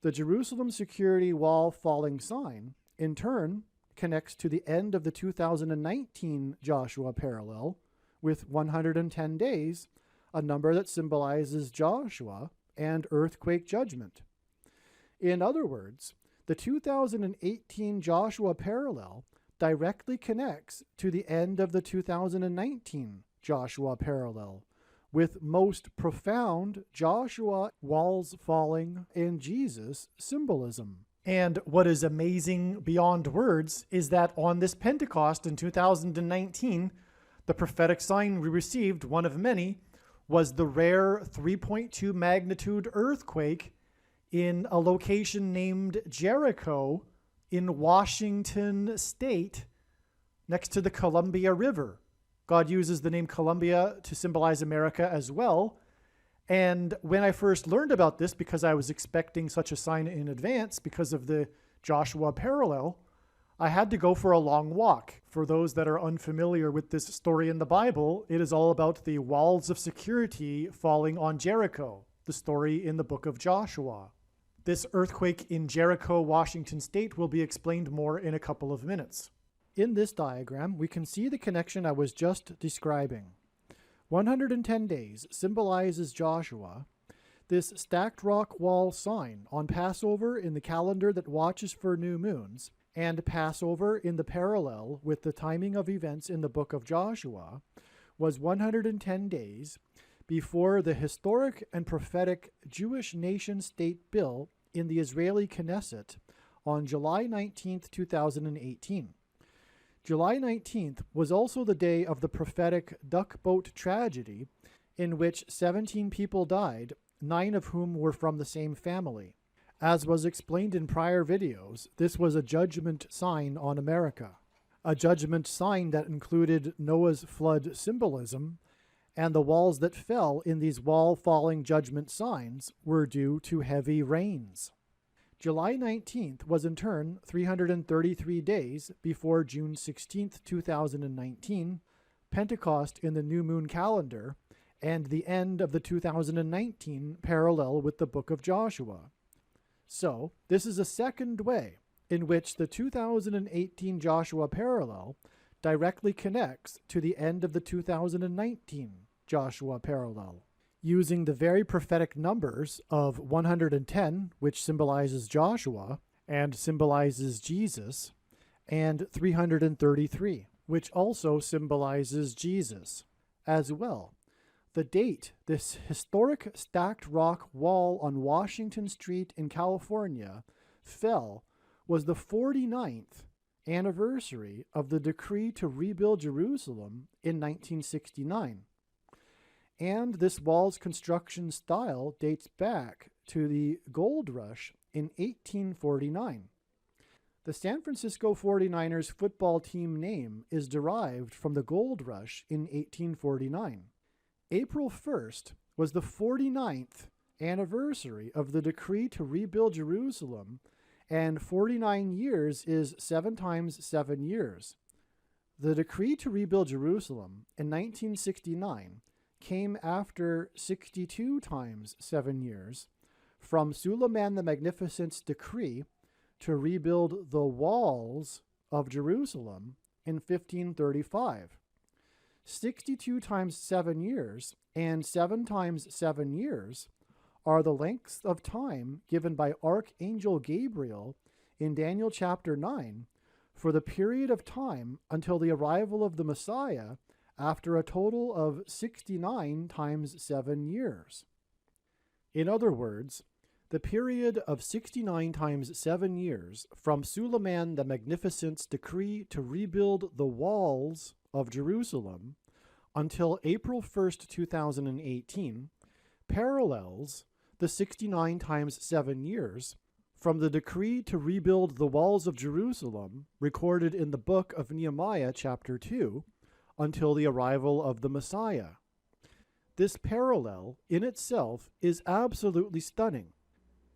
The Jerusalem Security Wall falling sign, in turn, connects to the end of the 2019 Joshua parallel with 110 days, a number that symbolizes Joshua and earthquake judgment. In other words, the 2018 Joshua parallel directly connects to the end of the 2019 Joshua parallel with most profound Joshua walls falling and Jesus symbolism. And what is amazing beyond words is that on this Pentecost in 2019, the prophetic sign we received, one of many, was the rare 3.2 magnitude earthquake in a location named Jericho in Washington State next to the Columbia River. God uses the name Columbia to symbolize America as well. And when I first learned about this, because I was expecting such a sign in advance because of the Joshua parallel, I had to go for a long walk. For those that are unfamiliar with this story in the Bible, it is all about the walls of security falling on Jericho, the story in the book of Joshua. This earthquake in Jericho, Washington State will be explained more in a couple of minutes. In this diagram, we can see the connection I was just describing. 110 days symbolizes Joshua, this stacked rock wall sign on Passover in the calendar that watches for new moons, and Passover in the parallel with the timing of events in the book of Joshua, was 110 days before the historic and prophetic Jewish nation-state bill in the Israeli Knesset on July 19, 2018. July 19th was also the day of the prophetic duck boat tragedy, in which 17 people died, 9 of whom were from the same family. As was explained in prior videos, this was a judgment sign on America, a judgment sign that included Noah's flood symbolism, and the walls that fell in these wall-falling judgment signs were due to heavy rains. July 19th was in turn 333 days before June 16, 2019, Pentecost in the new moon calendar, and the end of the 2019 parallel with the book of Joshua. So, this is a second way in which the 2018 Joshua parallel directly connects to the end of the 2019 Joshua parallel. Using the very prophetic numbers of 110, which symbolizes Joshua and symbolizes Jesus, and 333, which also symbolizes Jesus as well. The date this historic stacked rock wall on Washington Street in California fell was the 49th anniversary of the decree to rebuild Jerusalem in 1969. And this wall's construction style dates back to the gold rush in 1849. The San Francisco 49ers football team name is derived from the gold rush in 1849. April 1st was the 49th anniversary of the decree to rebuild Jerusalem, and 49 years is 7 times 7 years. The decree to rebuild Jerusalem in 1969 came after 62 times 7 years from Suleiman the Magnificent's decree to rebuild the walls of Jerusalem in 1535. 62 times 7 years and 7 times 7 years are the lengths of time given by Archangel Gabriel in Daniel chapter 9 for the period of time until the arrival of the Messiah after a total of 69 times 7 years. In other words, the period of 69 times 7 years from Suleiman the Magnificent's decree to rebuild the walls of Jerusalem until April 1st, 2018, parallels the 69 times 7 years from the decree to rebuild the walls of Jerusalem recorded in the book of Nehemiah chapter 2, until the arrival of the Messiah. This parallel in itself is absolutely stunning.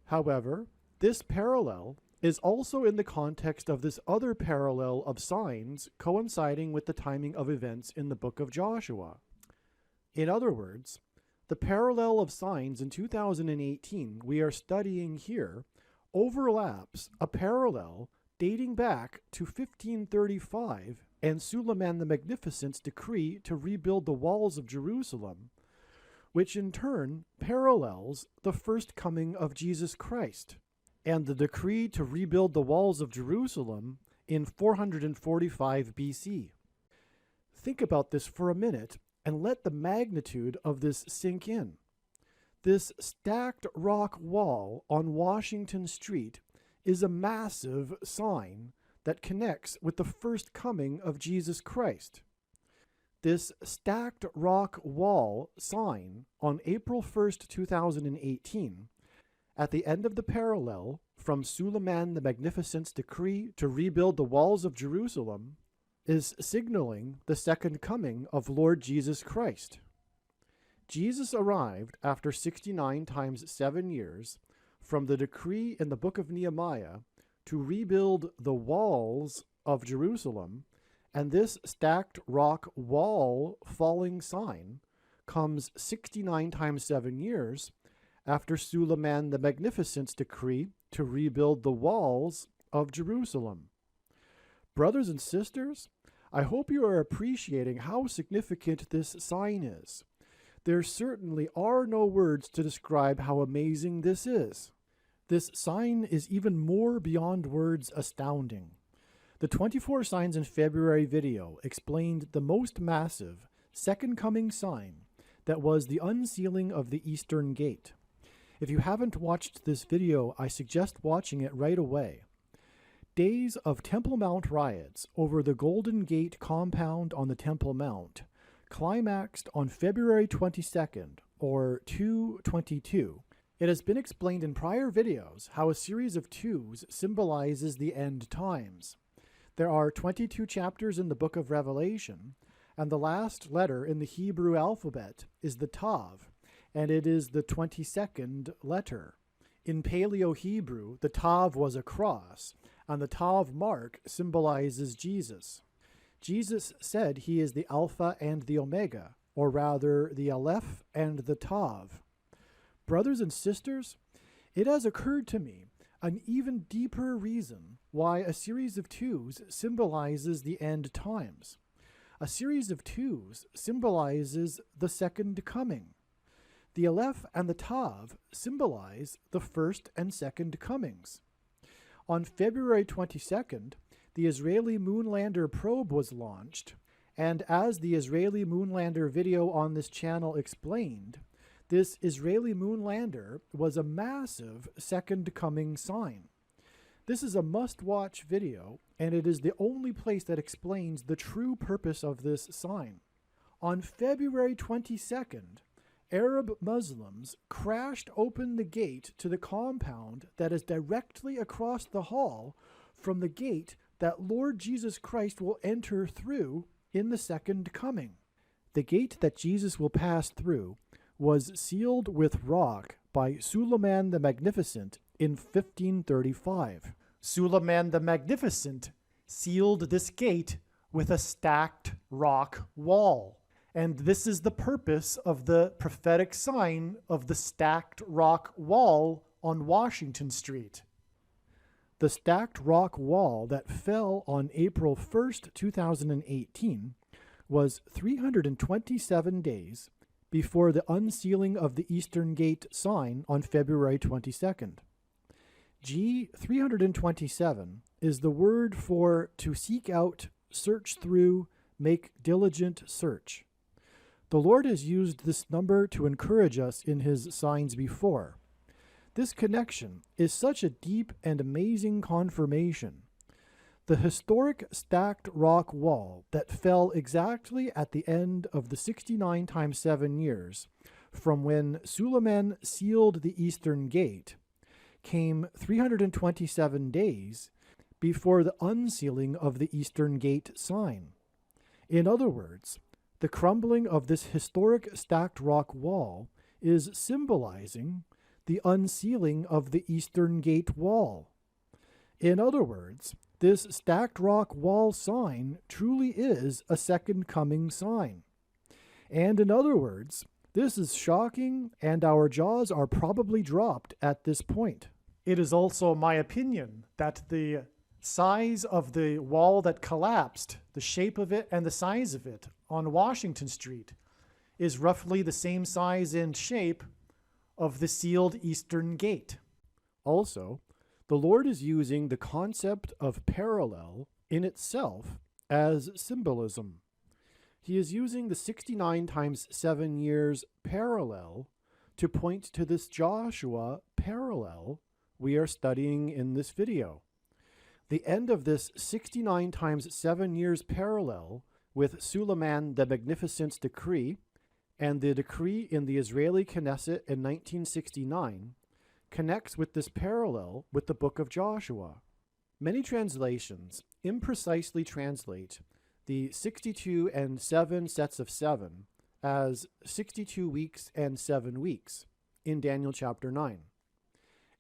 However, this parallel is also in the context of this other parallel of signs coinciding with the timing of events in the book of Joshua. In other words, the parallel of signs in 2018 we are studying here overlaps a parallel dating back to 1535 and Suleiman the Magnificent's decree to rebuild the walls of Jerusalem, which in turn parallels the first coming of Jesus Christ, and the decree to rebuild the walls of Jerusalem in 445 BC. Think about this for a minute and let the magnitude of this sink in. This stacked rock wall on Washington Street is a massive sign that connects with the first coming of Jesus Christ. This stacked rock wall sign on April 1st, 2018, at the end of the parallel from Suleiman the Magnificent's decree to rebuild the walls of Jerusalem, is signaling the second coming of Lord Jesus Christ. Jesus arrived after 69 times 7 years from the decree in the book of Nehemiah to rebuild the walls of Jerusalem, and this stacked rock wall falling sign comes 69 times 7 years after Suleiman the Magnificent's decree to rebuild the walls of Jerusalem. Brothers and sisters, I hope you are appreciating how significant this sign is. There certainly are no words to describe how amazing this is. This sign is even more beyond words astounding. The 24 Signs in February video explained the most massive second coming sign that was the unsealing of the Eastern Gate. If you haven't watched this video, I suggest watching it right away. Days of Temple Mount riots over the Golden Gate compound on the Temple Mount climaxed on February 22nd, or 2/22. It has been explained in prior videos how a series of twos symbolizes the end times. There are 22 chapters in the book of Revelation, and the last letter in the Hebrew alphabet is the Tav, and it is the 22nd letter. In Paleo-Hebrew, the Tav was a cross, and the Tav mark symbolizes Jesus. Jesus said he is the Alpha and the Omega, or rather the Aleph and the Tav. Brothers and sisters, it has occurred to me an even deeper reason why a series of twos symbolizes the end times. A series of twos symbolizes the second coming. The Aleph and the Tav symbolize the first and second comings. On February 22nd, the Israeli Moonlander probe was launched, and as the Israeli Moonlander video on this channel explained, this Israeli Moonlander was a massive second coming sign. This is a must-watch video, and it is the only place that explains the true purpose of this sign. On February 22nd, Arab Muslims crashed open the gate to the compound that is directly across the hall from the gate that Lord Jesus Christ will enter through in the second coming. The gate that Jesus will pass through was sealed with rock by Suleiman the Magnificent in 1535. Suleiman the Magnificent sealed this gate with a stacked rock wall. And this is the purpose of the prophetic sign of the stacked rock wall on Washington Street. The stacked rock wall that fell on April 1st, 2018 was 327 days before the unsealing of the Eastern Gate sign on February 22nd. G327 is the word for to seek out, search through, make diligent search. The Lord has used this number to encourage us in his signs before. This connection is such a deep and amazing confirmation. The historic stacked rock wall that fell exactly at the end of the 69 times 7 years from when Suleiman sealed the Eastern Gate came 327 days before the unsealing of the Eastern Gate sign. In other words, the crumbling of this historic stacked rock wall is symbolizing the unsealing of the Eastern Gate wall. In other words, this stacked rock wall sign truly is a second coming sign. And in other words, this is shocking, and our jaws are probably dropped at this point. It is also my opinion that the size of the wall that collapsed, the shape of it and the size of it on Washington Street, is roughly the same size and shape of the sealed Eastern Gate. Also, the Lord is using the concept of parallel in itself as symbolism. He is using the 69 times 7 years parallel to point to this Joshua parallel we are studying in this video. The end of this 69 times 7 years parallel with Suleiman the Magnificent's decree and the decree in the Israeli Knesset in 1969 connects with this parallel with the book of Joshua. Many translations imprecisely translate the 62 and 7 sets of 7 as 62 weeks and 7 weeks in Daniel chapter 9.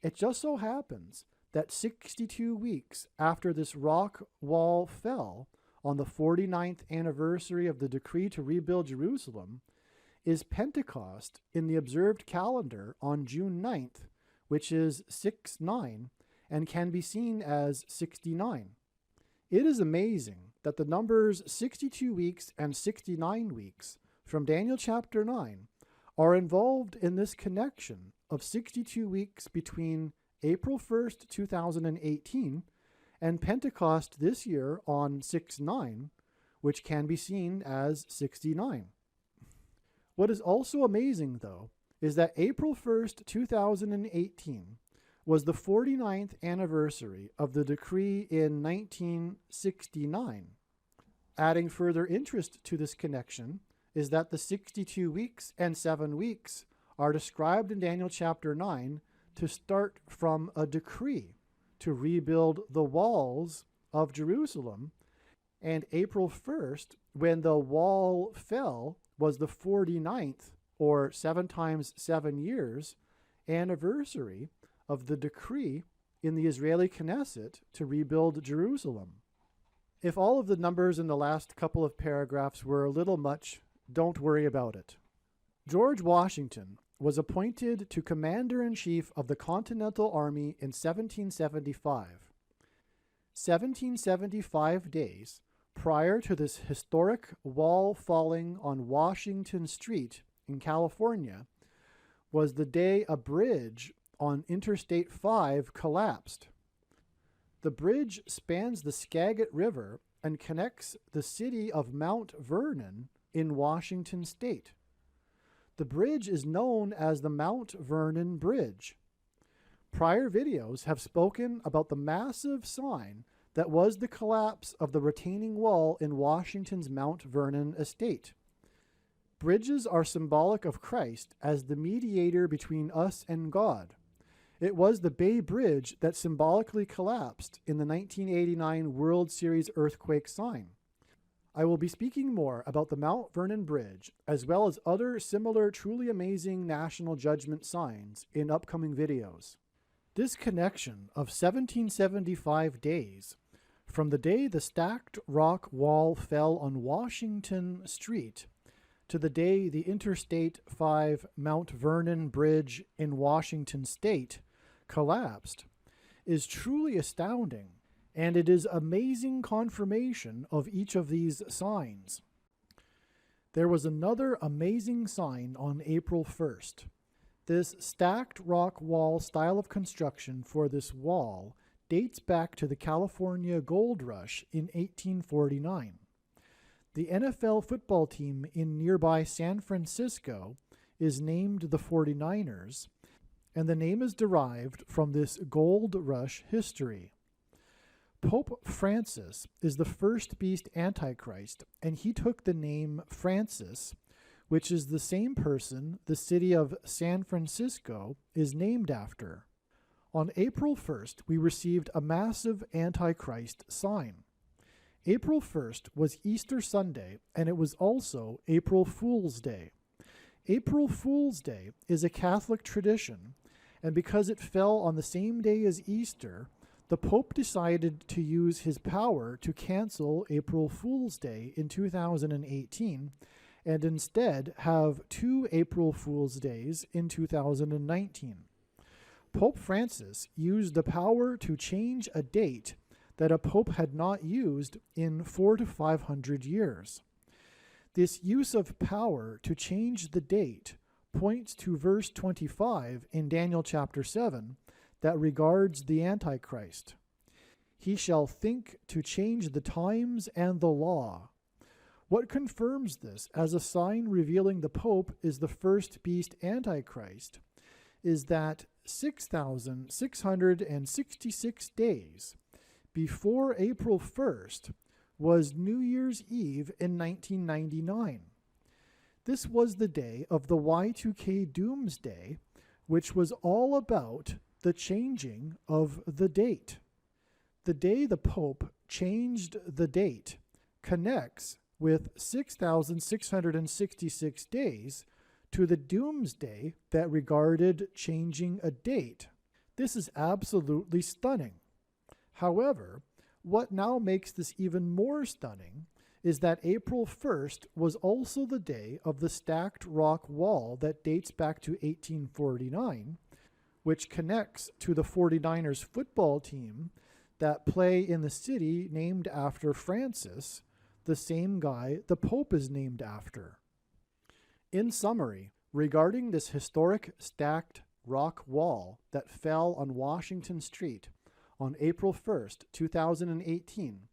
It just so happens that 62 weeks after this rock wall fell on the 49th anniversary of the decree to rebuild Jerusalem is Pentecost in the observed calendar on June 9th, which is 6/9, and can be seen as 69. It is amazing that the numbers 62 weeks and 69 weeks from Daniel chapter 9 are involved in this connection of 62 weeks between April 1st, 2018 and Pentecost this year on 6/9, which can be seen as 69. What is also amazing, though, is that April 1st, 2018 was the 49th anniversary of the decree in 1969. Adding further interest to this connection is that the 62 weeks and 7 weeks are described in Daniel chapter 9 to start from a decree to rebuild the walls of Jerusalem, and April 1st, when the wall fell, was the 49th, or 7 times 7 years, anniversary of the decree in the Israeli Knesset to rebuild Jerusalem. If all of the numbers in the last couple of paragraphs were a little much, don't worry about it. George Washington was appointed to Commander-in-Chief of the Continental Army in 1775. 1775 days prior to this historic wall falling on Washington Street in California was the day a bridge on Interstate 5 collapsed. The bridge spans the Skagit River and connects the city of Mount Vernon in Washington State. The bridge is known as the Mount Vernon Bridge. Prior videos have spoken about the massive sign that was the collapse of the retaining wall in Washington's Mount Vernon estate. Bridges are symbolic of Christ as the mediator between us and God. It was the Bay Bridge that symbolically collapsed in the 1989 World Series earthquake sign. I will be speaking more about the Mount Vernon Bridge, as well as other similar truly amazing national judgment signs in upcoming videos. This connection of 1775 days, from the day the stacked rock wall fell on Washington Street to the day the Interstate 5 Mount Vernon Bridge in Washington State collapsed, is truly astounding, and it is amazing confirmation of each of these signs. There was another amazing sign on April 1st. This stacked rock wall style of construction for this wall dates back to the California Gold Rush in 1849. The NFL football team in nearby San Francisco is named the 49ers, and the name is derived from this Gold Rush history. Pope Francis is the first beast Antichrist, and he took the name Francis, which is the same person the city of San Francisco is named after. On April 1st, we received a massive Antichrist sign. April 1st was Easter Sunday, and it was also April Fool's Day. April Fool's Day is a Catholic tradition, and because it fell on the same day as Easter, the Pope decided to use his power to cancel April Fool's Day in 2018 and instead have 2 April Fool's Days in 2019. Pope Francis used the power to change a date that a pope had not used in 400 to 500 years. This use of power to change the date points to verse 25 in Daniel chapter 7 that regards the Antichrist. He shall think to change the times and the law. What confirms this as a sign revealing the Pope is the first beast Antichrist is that 6,666 days before April 1st was New Year's Eve in 1999. This was the day of the Y2K Doomsday, which was all about the changing of the date. The day the Pope changed the date connects with 6,666 days to the doomsday that regarded changing a date. This is absolutely stunning. However, what now makes this even more stunning is that April 1st was also the day of the stacked rock wall that dates back to 1849, which connects to the 49ers football team that play in the city named after Francis, the same guy the Pope is named after. In summary, regarding this historic stacked rock wall that fell on Washington Street on April 1st, 2018,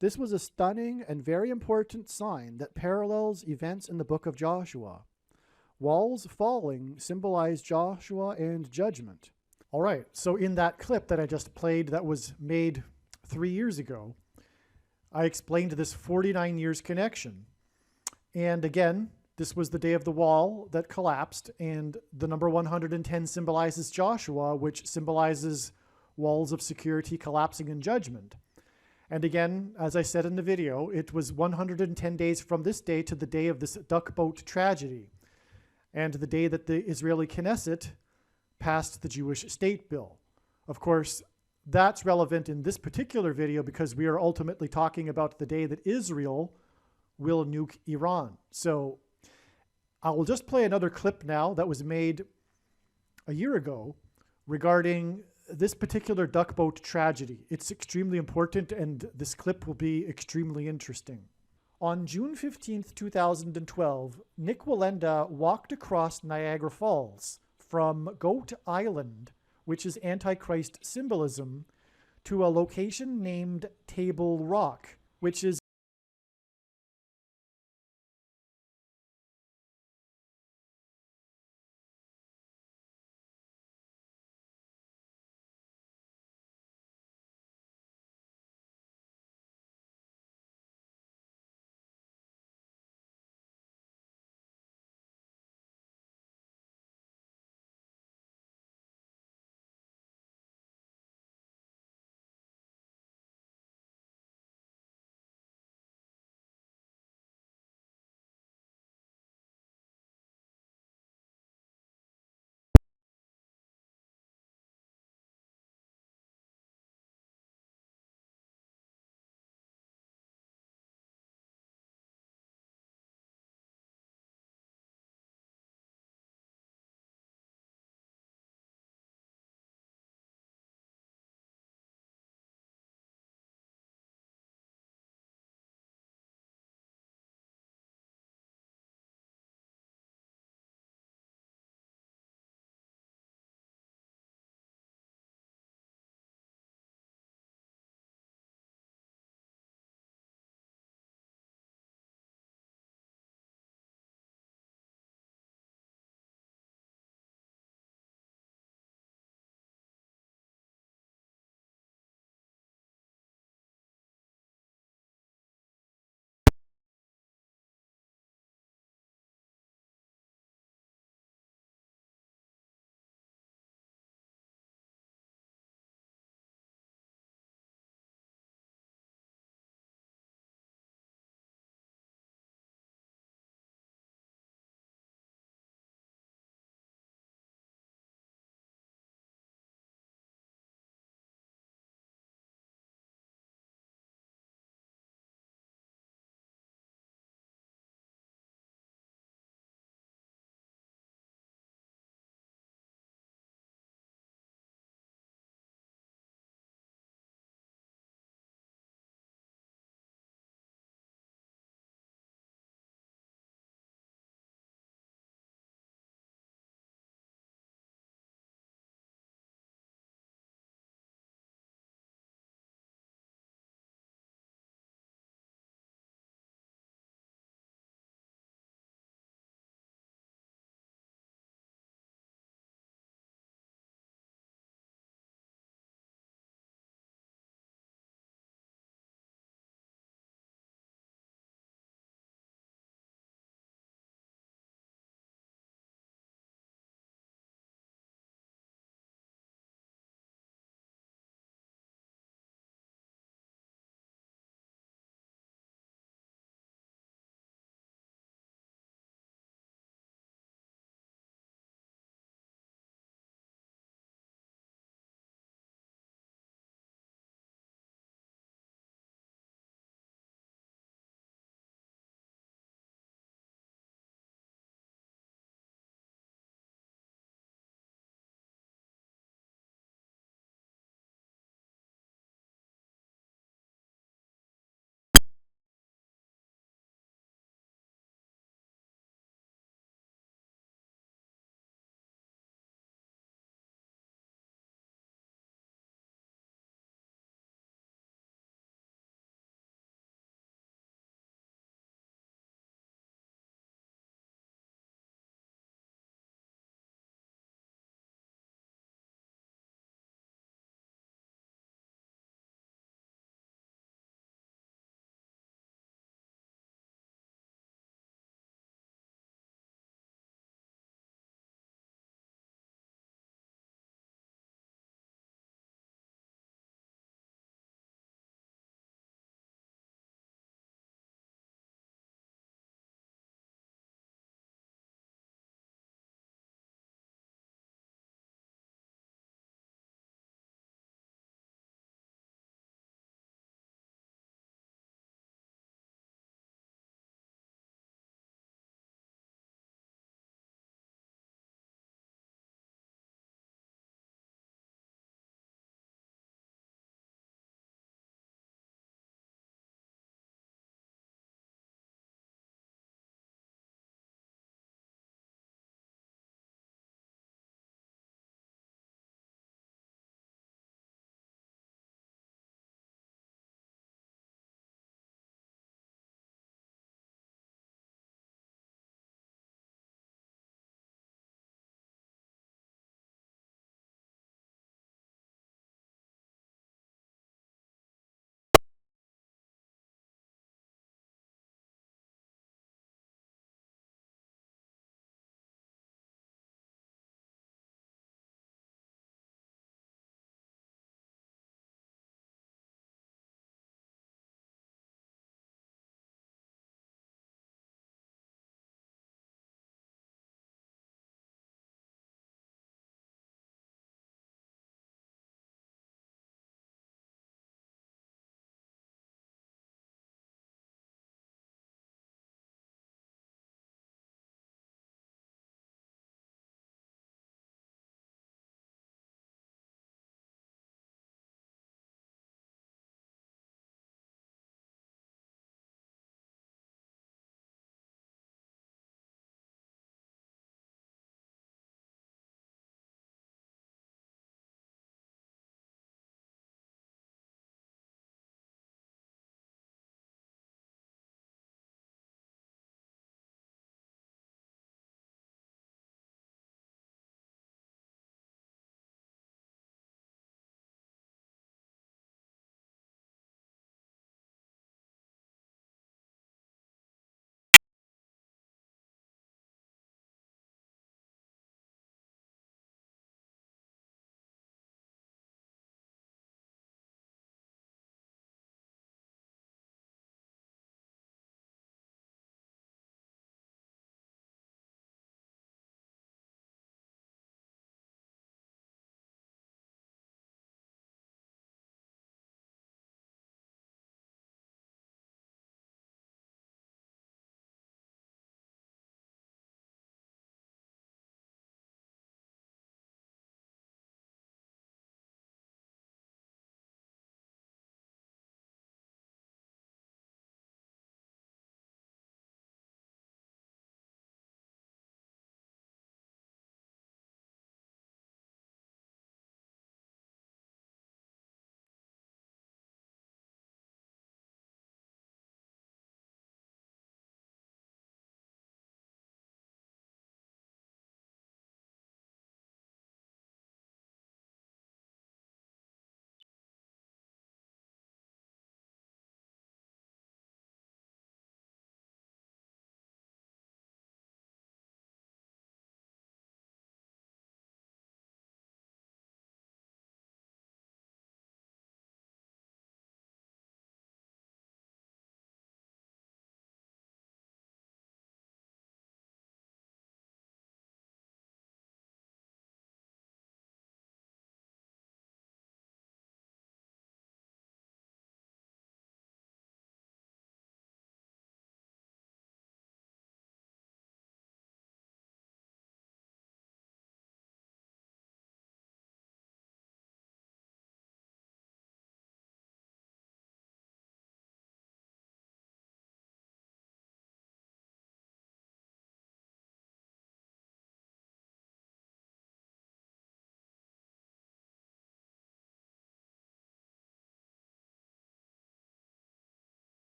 this was a stunning and very important sign that parallels events in the book of Joshua. Walls falling symbolize Joshua and judgment. All right, so in that clip that I just played that was made 3 years ago, I explained this 49 years connection. And again, this was the day of the wall that collapsed, and the number 110 symbolizes Joshua, which symbolizes walls of security collapsing in judgment. And again, as I said in the video, it was 110 days from this day to the day of this duck boat tragedy, and the day that the Israeli Knesset passed the Jewish state bill. Of course, that's relevant in this particular video because we are ultimately talking about the day that Israel will nuke Iran. So I will just play another clip now that was made a year ago regarding this particular duck boat tragedy. It's extremely important, and this clip will be extremely interesting. On June 15th, 2012, Nick Wallenda walked across Niagara Falls from Goat Island, which is Antichrist symbolism, to a location named Table Rock, which is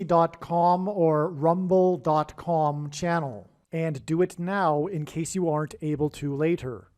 .com or rumble.com channel. And do it now in case you aren't able to later.